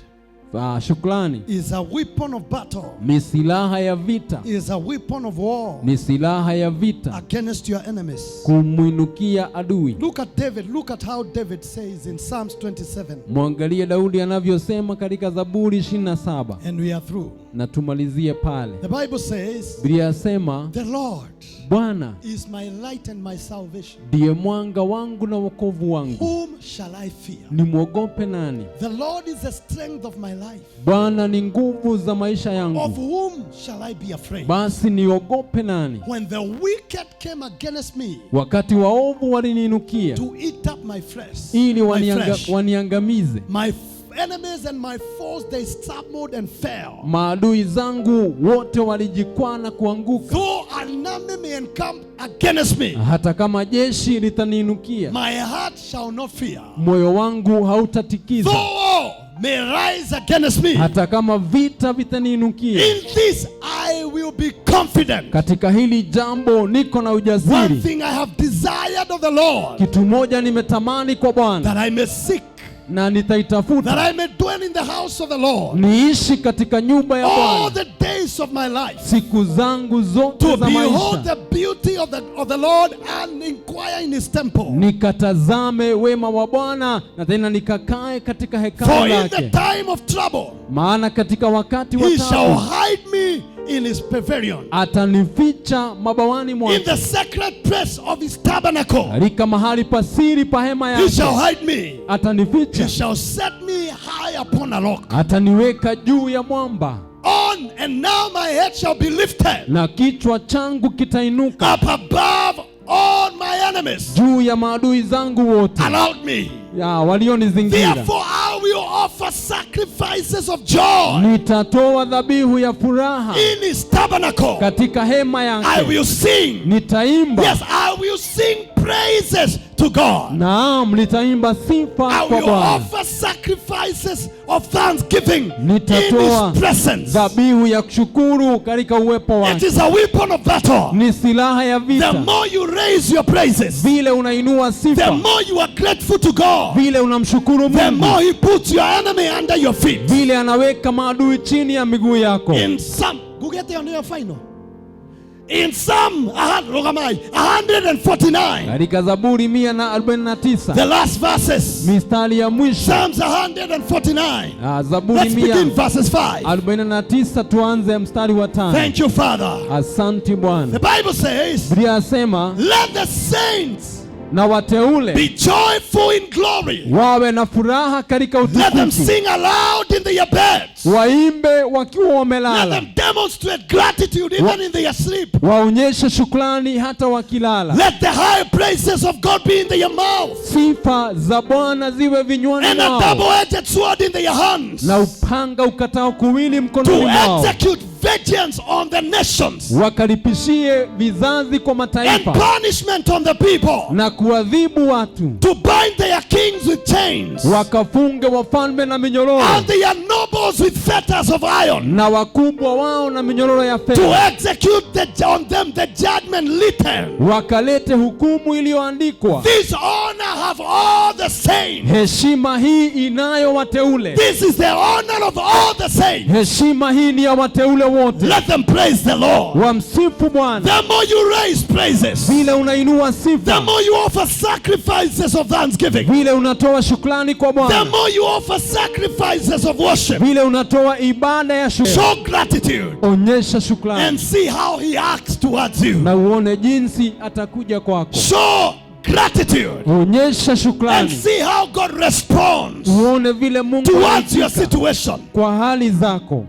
Shukrani is a weapon of battle. ni silaha ya vita, Is a weapon of war ni silaha ya vita against your enemies. kumwinukia adui. Look at David. Look at how David says in Psalms 27. Mwangalie Daudi anavyosema katika Zaburi 27. And we are through. Na tumalizie pale. The Bible says, Biblia yasema, the Lord Bwana is my light and my salvation. ndiye mwanga wangu na wokovu wangu, Whom shall I fear? nimwogope nani? The Lord is the strength of my life. Bwana ni nguvu za maisha Of yangu, whom shall I be afraid? basi niogope nani? When the wicked came against me Wakati waovu waliniinukia to eat up my flesh, ili my flesh, waniangamize, my enemies and my foes, they stumbled and fell. maadui zangu wote walijikwaa na kuanguka. Though an army may encamp against me, Hata kama jeshi litaniinukia, my heart shall not fear. moyo wangu hautatikiza. Though war may rise against me, Hata kama vita vitaniinukia, in this I will be confident. katika hili jambo niko na One ujasiri. thing I have desired of the Lord, Kitu moja nimetamani kwa Bwana, that I may seek, na that nitaitafuta, I may dwell in the house of the Lord niishi katika nyumba ya all Bwana the days of my life, siku zangu zote to za behold maisha, the beauty of the Lord and inquire in his temple. nikatazame wema wa Bwana na tena nikakae katika hekalu For in the lake. time of trouble Maana katika wakati wa he shall taabu hide me in his pavilion. atanificha mabawani In mwake, the sacred place of his tabernacle katika mahali pasiri pa hema he shall yake hide me. He atanificha, shall set me high upon a rock. ataniweka juu ya mwamba, On and now my head shall be lifted na kichwa changu kitainuka up above all my enemies juu ya maadui zangu wote around me. ya walionizingira. Therefore I will offer sacrifices of joy Nitatoa dhabihu ya furaha in his tabernacle. katika hema I yake, will sing. nitaimba. Yes, I will sing praises to God. Naam, nitaimba sifa I kwa will Bwana. offer sacrifices of thanksgiving in Nitatoa his presence. dhabihu ya kushukuru katika uwepo It wake. is a weapon of battle. Ni silaha ya The vita. more you raise your praises, Vile unainua the sifa, more you are grateful to God, vile unamshukuru the Mungu, more he puts your enemy under your feet. vile anaweka maadui chini ya miguu yako. In some, go get there on your final. In Psalm 149, Katika Zaburi 149 the last verses, mistari ya mwisho, Psalms 149. Zaburi Let's begin verses 5. 149, tuanze mstari wa 5. Thank you, Father. Asante Bwana. The Bible says, Biblia yasema, let the saints na wateule be joyful in glory. wawe na furaha katika Let them utukufu, sing aloud in their beds. waimbe wakiwa Let wamelala, them demonstrate gratitude even in their sleep. waonyeshe shukrani hata wakilala. Let the high praises of God be in their mouth, Sifa za Bwana ziwe vinywani and a mwao, double-edged sword in their hands, na upanga ukatao kuwili mkononi to mwao, execute vengeance on the nations wakaripishie vizazi kwa and mataifa, punishment on the people, na kuadhibu watu, to bind their kings with chains wakafunge wafalme na minyororo, and their nobles with fetters of iron, na wakubwa wao na minyororo ya to fedha, execute on them the judgment written. wakalete hukumu iliyoandikwa. This honor have all the saints. Heshima hii inayo wateule, This is the honor of all the saints. heshima hii ni ya wateule wote. Let them praise the Lord. Wamsifu Bwana. The more you raise praises, Vile unainua the sifa, more you offer sacrifices of thanksgiving, vile unatoa shukrani kwa the Bwana, more you offer sacrifices of worship, vile unatoa ibada ya shukrani, show gratitude onyesha shukrani and see how he acts towards you. na uone jinsi atakuja kwako. Show gratitude Onyesha and shukrani, see how God responds uone vile Mungu towards your anaitika situation. kwa hali zako.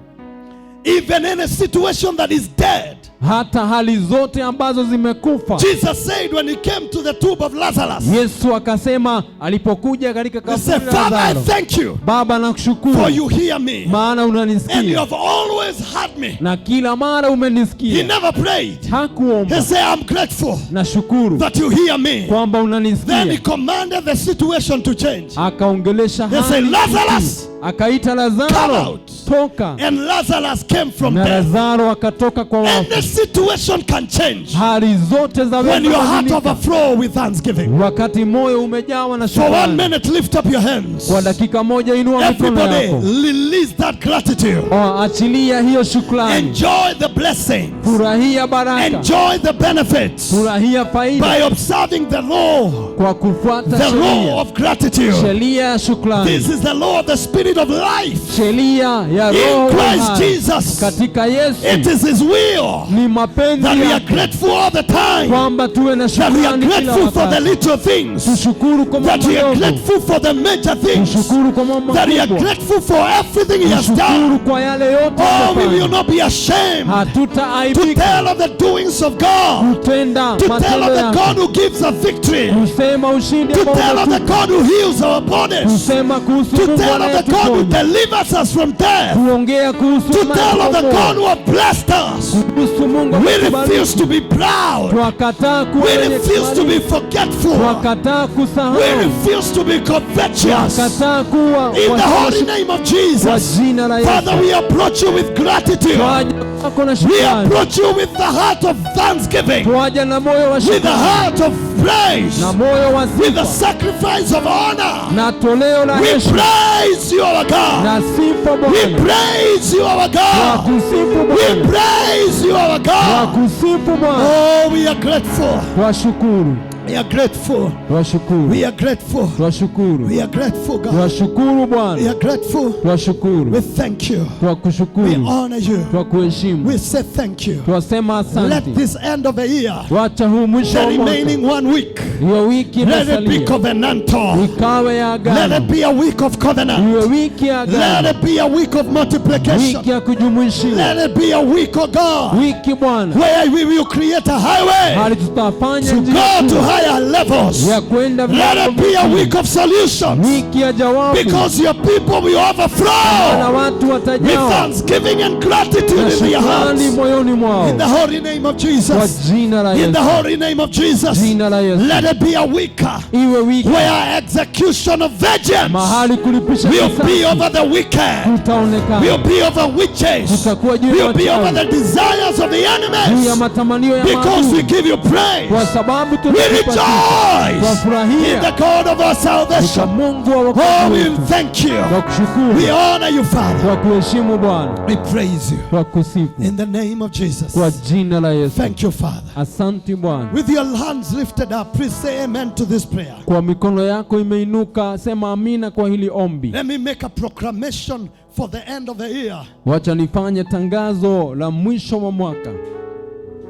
Even in a situation that is dead, hata hali zote ambazo zimekufa. Jesus said when he came to the tomb of Lazarus, Yesu akasema alipokuja katika he said, kaburi la Father, I Lazaro, thank you Baba for nakushukuru you hear me, maana and you unanisikia, have always heard me. na kila mara He umenisikia. never prayed. He Hakuomba, said, I'm grateful nashukuru that you hear me. kwamba Then he unanisikia. commanded the situation to change. Akaongelesha He said, hali, Lazarus, akaita come Lazaro, out. toka, And Lazarus came from na death. Lazaro akatoka kwa And wafu. the situation can change Hali zote za when your heart kubadilika overflow with thanksgiving. wakati moyo umejawa na For 1 shukrani. minute, lift up your hands. Kwa dakika moja inua mikono Everybody, yako, release that gratitude. achilia hiyo shukrani, Enjoy the blessings. furahia baraka, Enjoy the benefits furahia by faida observing the law, kwa kufuata the law sheria, of gratitude. sheria ya shukrani, This is the law of the Spirit of life sheria ya in Roho wa Christ uhai. Jesus. Katika Yesu It is His will ni mapenzi that we are yake grateful all the time, kwamba tuwe na that we are shukrani kila grateful for the wakati, little things, tushukuru kwa that mambo we are madogo, grateful for the major things, tushukuru kwa mambo that we are makubwa, grateful for everything He has tushukuru done. kwa yale yote Oh, we will amefanya. not be ashamed to Hatutaaibika tell of the doings of God, kutenda to tell matendo of the yake, God who gives a victory, kusema ushindi to ambao tell of the unatupa, God who heals our bodies, kusema kuhusu to Mungu tell of the God who anayetuponya, delivers us from death, kuongea kuhusu to tell of the God who has blessed us. kuhusu Mungu We ametubariki. refuse to be proud. Twakataa kuwa We wenye refuse to kibali, be forgetful. twakataa We kusahau, refuse to be covetous. twakataa kuwa In the holy wasiwasi name of kwa Jesus, jina la Father, Yesu. we approach you with gratitude. Twaja kwako na We shukrani, approach you with the heart of thanksgiving, twaja na moyo wa with the shukrani heart of praise, na moyo wa with the sifa sacrifice of honor. na toleo la We heshima praise you, our God. na sifa We Bwana, praise you, our God. twakusifu We Bwana, praise you, our God. twakusifu Bwana, Oh, we are grateful. twashukuru, We are grateful. twashukuru, We are grateful. twashukuru, We are grateful, God. twashukuru We Bwana, are grateful. twashukuru, We thank you. We twakushukuru, honor you. twakuheshimu, We say thank you. twasema Let asante. this end of the year, Wacha huu mwisho the wa mwaka, remaining 1 week, hiyo wiki let it be imesalia, covenantal. ikawe ya Let agano, it be a week of covenant. iwe wiki ya Let agano, it be a week of multiplication. wiki ya kujumuishiwa, Let it be a week, oh God, wiki Bwana, where we will create a highway hali tutafanya to njia go to kuu higher levels. ya kwenda Let viwango it be a vya week juu, of solutions, wiki ya jawabu, because your people will na overflow watu with watajawa thanksgiving and na gratitude in their shukrani hearts. moyoni mwao, In the holy name of kwa Jesus. jina la In the Yesu, holy name of Jesus. jina la Yesu. Let it be a week Iwe wiki where execution of vengeance mahali kulipisha will be kisasi over the wicked, will kutaonekana, be over witches, kutakuwa juu ya will be over wachawi, the desires of the juu ya enemies, matamanio ya because we maadui, give you praise. kwa sababu We tunakupa sifa, rejoice in twafurahia the God of our kwa salvation. Mungu wa Oh, wokovu we wetu, thank you. kwa kushukuru, We honor you, Father. kwa kuheshimu Bwana, We praise you kwa kusifu in the name of Jesus. kwa jina la Yesu. Thank you, Father. Asante Bwana. With your hands lifted up, please say amen to this prayer. Kwa mikono yako imeinuka, sema amina kwa hili ombi. Let me make a proclamation for the end of the year. Wacha nifanye tangazo la mwisho wa mwaka.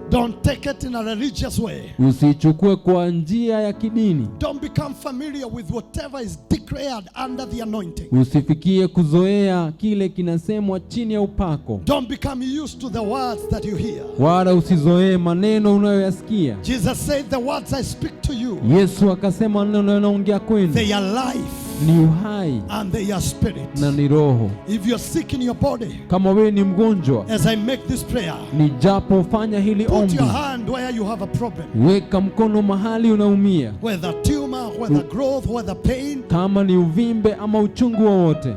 Don't take it in a religious way. Usichukue kwa njia ya kidini. Don't become familiar with whatever is declared under the anointing. Usifikie kuzoea kile kinasemwa chini ya upako. Don't become used to the words that you hear. Wala usizoee maneno unayoyasikia. Jesus said, the words I speak to you, Yesu akasema maneno yanaongea kwenu they are life ni uhai and they are spirit. na ni roho. If you're sick in your body, Kama wewe ni mgonjwa, as I make this prayer, nijapofanya hili put ombi, your hand where you have a problem. weka mkono mahali unaumia, Whether tumor, whether growth, whether pain. kama ni uvimbe ama uchungu wowote.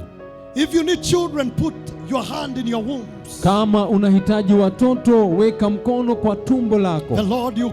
If you need children, put your hand in your wombs. Kama unahitaji watoto, weka mkono kwa tumbo lako. The Lord will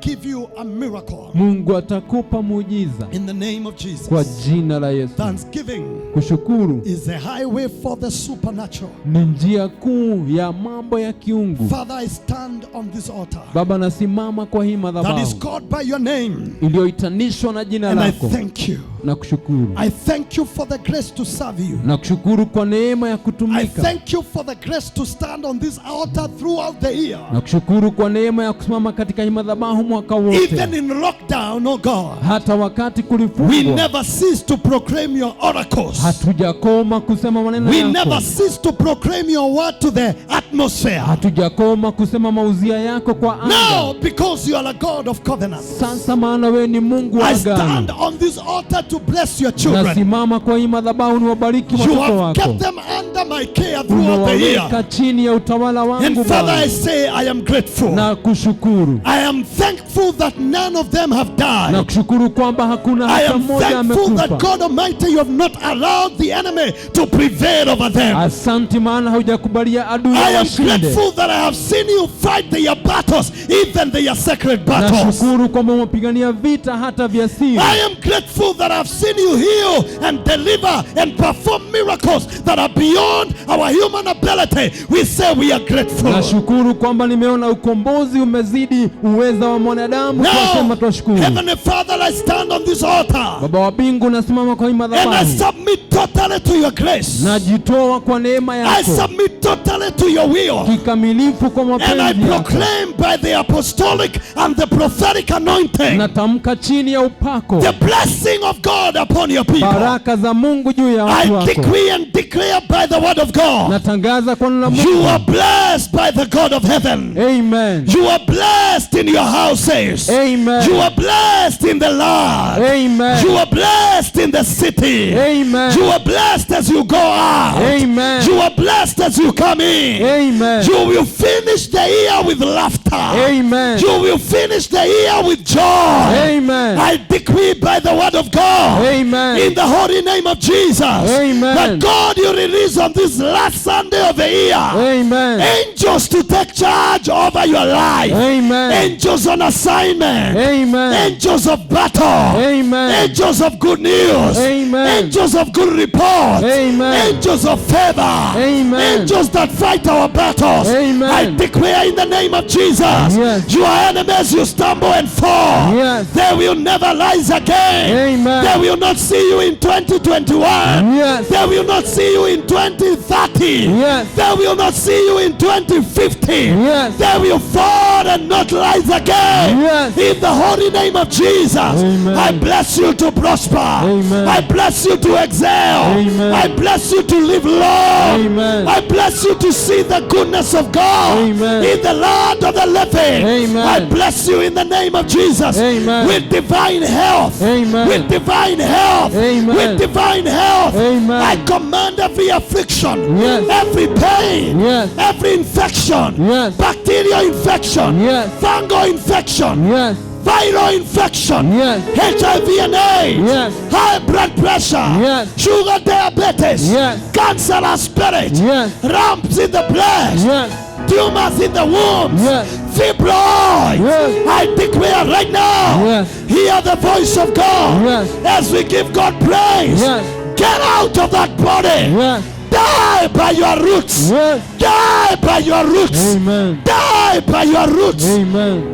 give you a miracle. Mungu atakupa muujiza In the name of kwa Jesus. jina la Yesu. Thanksgiving Kushukuru is a highway for the supernatural. ni njia kuu ya mambo ya kiungu. Father, I stand on this altar Baba, nasimama kwa hii that is madhabahu called by your name, iliyoitanishwa na jina and I lako, thank you. na kushukuru. I thank you for the grace to serve you. Na kushukuru kwa neema ya I kutumika. thank you for the grace to stand on this altar throughout the year. Na kushukuru kwa neema ya kusimama katika hii madhabahu mwaka mwaka wote. Even in lockdown, oh God, Hata wakati we kulifungwa, never cease to proclaim your oracles. hatujakoma kusema maneno We yako. never cease to proclaim your word to the atmosphere. Hatujakoma kusema mauzia yako kwa anga. Now, because you are a God of covenants, Sasa maana wewe ni Mungu wa I stand agano. on this altar to bless your children. Nasimama kwa hii madhabahu niwabariki You watoto have wako. kept them under my care throughout the year. Umewaweka chini ya utawala wangu And Father, I Bwana. say I am grateful. Na kushukuru. I am thankful that none of them have Na died. kushukuru kwamba hakuna I hata am mmoja thankful that amekufa. God Almighty, you have not allowed the enemy to prevail over them. Asante maana haujakubalia adui I am washinde. grateful that I have seen you fight their battles, even their sacred battles. Nashukuru kwamba umepigania vita hata vya siri. I am grateful that I have seen you heal and deliver and perform miracles that are beyond our human ability. We say we are grateful. Nashukuru kwamba nimeona ukombozi umezidi uweza wa mwanadamu. Tunasema Now, tunashukuru. Heavenly Father, I stand on this altar Baba wa mbingu, nasimama kwa hii and I madhabahu. submit totally to your grace. Najitoa kwa neema I yako submit totally to your will. kikamilifu kwa And I mapenzi yako. proclaim by the apostolic and the prophetic anointing Natamka chini ya upako the blessing of God upon your people. baraka za Mungu juu ya watu I wako. decree and declare by the word of God. Natangaza kwa neno la You Mungu. are blessed by the God of heaven. Amen. You are blessed in your houses. Amen. You are blessed in the land. Amen. You are blessed in the city. Amen. You are blessed as you go out. Amen. You are blessed as you come in. Amen. You will finish the year with laughter. Amen. You will finish the year with joy. Amen. I decree by the word of God, Amen. in the holy name of Jesus, Amen. that God, you release on this last Sunday of the year Amen. angels to take charge over your life. Amen. Angels on assignment. Amen. Angels of battle. Amen. Angels of good news. Amen. Angels of good report. Amen. Angels of favor. Amen. Angels that fight our battles. Amen. I declare in the name of Jesus, Yes. your enemies, you stumble and fall. Yes. They will never rise again. Amen. They will not see you in 2021. Yes. They will not see you in 2030. Yes. They will not see you in 2050. Yes. They will fall and not rise again. Yes. In the holy name of Jesus, Amen. I bless you to prosper. Amen. I bless you to excel. Amen. I bless you to live long. Amen. I bless you to see the goodness of God Amen. in the land of the living. Amen. I bless you in the name of Jesus Amen. with divine health. Amen. With divine health. Amen. With divine health. Amen. I command every affliction, Yes. every pain, Yes. every infection, Yes. bacterial infection, Yes. fungal infection, Yes. viral infection, Yes. HIV and AIDS, Yes. high blood pressure, Yes. sugar diabetes, Yes. cancerous spirit, Yes. lumps in the breast, Yes. tumors in the womb, Yes. fibroids. Yes. I declare right now, Yes. hear the voice of God Yes. as we give God praise. Yes. Get out of that body. Yes. Die by your roots. Yes. Die by your roots. Amen. Die by your roots. Amen.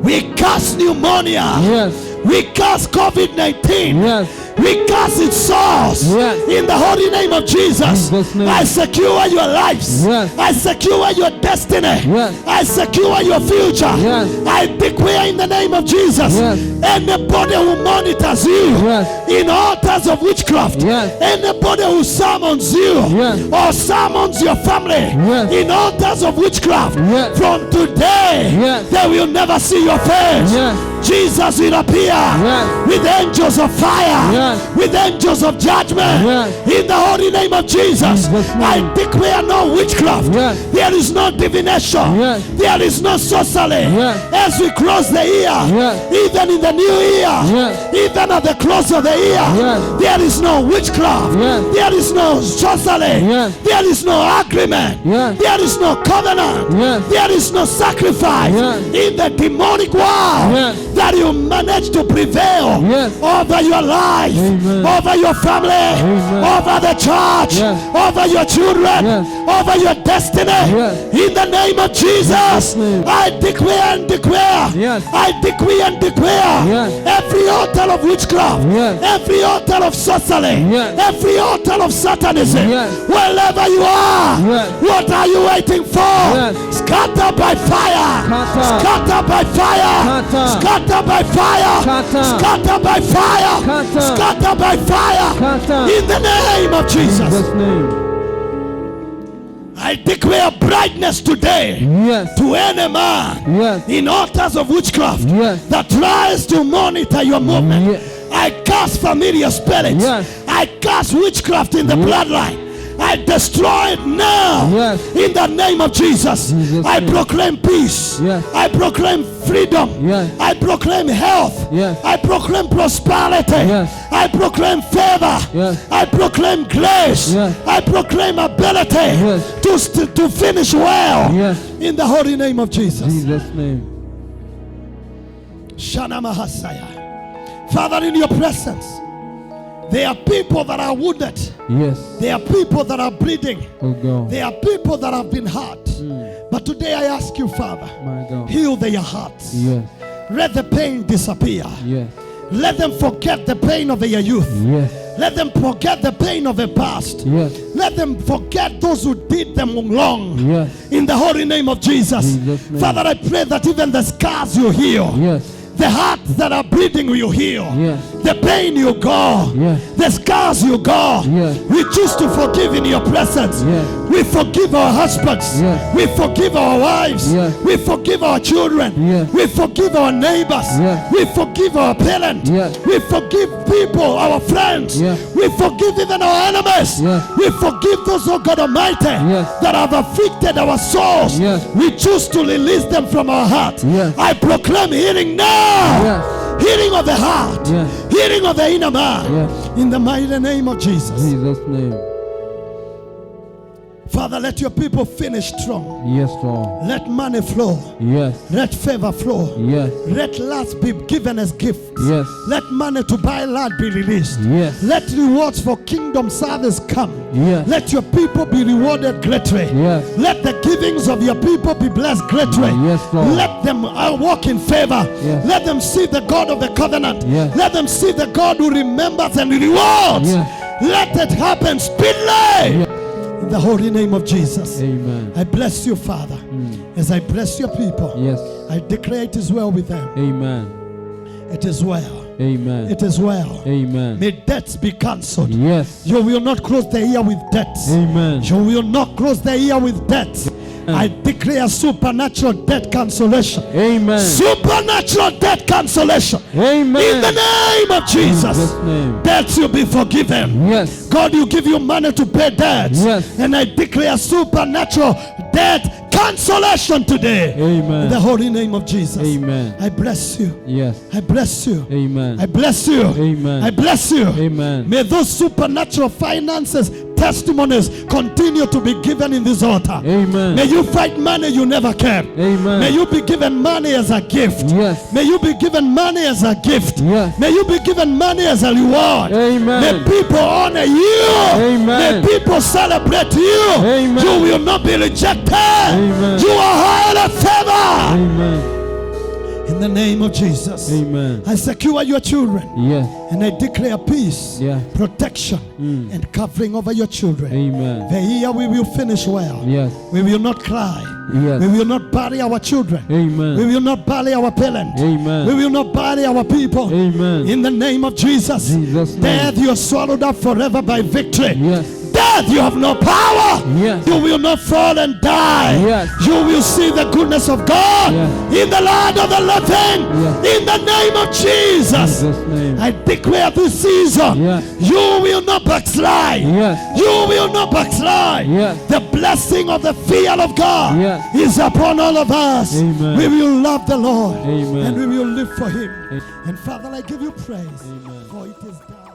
We curse pneumonia. Yes. We curse COVID-19. Yes. We cast its source Yes. in the holy name of Jesus. Jesus' name. I secure your lives. Yes. I secure your destiny. Yes. I secure your future. Yes. I declare in the name of Jesus, Yes. anybody who monitors you Yes. in altars of witchcraft, Yes. anybody who summons you Yes. or summons your family Yes. in altars of witchcraft, Yes. from today Yes. they will never see your face. Yes. Jesus will appear Yes. with angels of fire, Yes. with angels of judgment. Yes. In the holy name of Jesus, Jesus' name. I declare no witchcraft. Yes. There is no divination. Yes. There is no sorcery. Yes. As we close the year, Yes. even in the new year, Yes. even at the close of the year, Yes. there is no witchcraft. Yes. There is no sorcery. Yes. There is no agreement. Yes. There is no covenant. Yes. There is no sacrifice Yes. in the demonic world Yes. that that you manage to prevail over your life, over your family, over the church, over your children, over your destiny. In the name of Jesus, I declare and declare, I decree and declare, every altar of witchcraft, every altar of sorcery, every altar of satanism, wherever you are, what are you waiting for? Scatter by fire, scatter by fire, scatter by fire, scatter by fire, scatter by fire, in the name of Jesus. I declare brightness today to any man in altars of witchcraft that tries to monitor your movement. I cast familiar spirits. I cast witchcraft in the bloodline. I destroy it now in the name of Jesus. I proclaim peace. I proclaim freedom. I proclaim health. I proclaim prosperity. I proclaim favor. I proclaim grace. I proclaim ability to finish well in the holy name of Jesus. Jesus' name. Shana Mahasaya. Father, in your presence, there are people that are wounded. There are people that are bleeding. There are people that have been hurt. But today I ask you, Father, heal their hearts. Let the pain disappear. Let them forget the pain of their youth. Let them forget the pain of the past. Let them forget those who did them wrong. In the holy name of Jesus. Father, I pray that even the scars you heal. The hearts that are bleeding you heal. The pain you go. The scars you go. We choose to forgive in your presence. We forgive our husbands. We forgive our wives. We forgive our children. We forgive our neighbors. We forgive our parents. We forgive people, our friends. We forgive even our enemies. We forgive those, oh God Almighty, that have afflicted our souls. We choose to release them from our heart. I proclaim healing now. Healing of the heart, healing of the inner man, in the mighty name of Jesus. Jesus' name. Father, let your people finish strong. Yes, Lord. Let money flow. Yes. Let favor flow. Yes. Let lands be given as gifts. Yes. Let money to buy land be released. Yes. Let rewards for kingdom service come. Yes. Let your people be rewarded greatly. Yes. Let the givings of your people be blessed greatly. Yes, Lord. Let them walk in favor. Yes. Let them see the God of the covenant. Yes. Let them see the God who remembers and rewards. Yes. Let it happen speedily. Yes. In the holy name of Jesus. Amen. I bless you, Father. As I bless your people, Yes. I declare it is well with them. Amen. It is well. Amen. It is well. Amen. May debts be cancelled. Yes. You will not close the year with debts. Amen. You will not close the year with debts. I declare supernatural debt cancellation. Amen. Supernatural debt cancellation. Amen. In the name of Jesus. Jesus' name. Debts will be forgiven. Yes. God will give you money to pay debts. Yes. And I declare supernatural debt cancellation today. Amen. In the holy name of Jesus. Amen. I bless you. Yes. I bless you. Amen. I bless you. Amen. I bless you. Amen. May those supernatural finances, testimonies continue to be given in this altar. Amen. May you fight money you never kept. Amen. May you be given money as a gift. Yes. May you be given money as a gift. Yes. May you be given money as a reward. Amen. May people honor you. Amen. May people celebrate you. Amen. You will not be rejected. Amen. You are highly favored. Amen. In the name of Jesus. Amen. I secure your children. Yes. And I declare peace, Yeah. protection, and covering over your children. Amen. The year we will finish well. Yes. We will not cry. Yes. We will not bury our children. Amen. We will not bury our parents. Amen. We will not bury our people. Amen. In the name of Jesus. Jesus' name. Death, you are swallowed up forever by victory. Yes. Death, you have no power. Yes. You will not fall and die. Yes. You will see the goodness of God Yes. in the land of the living. Yes. In the name of Jesus. Jesus' name. I declare this season, Yes. you will not backslide. Yes. You will not backslide. Yes. The blessing of the fear of God Yes. is upon all of us. Amen. We will love the Lord. Amen. And we will live for Him. Amen. And Father, I give you praise. Amen. For it is done.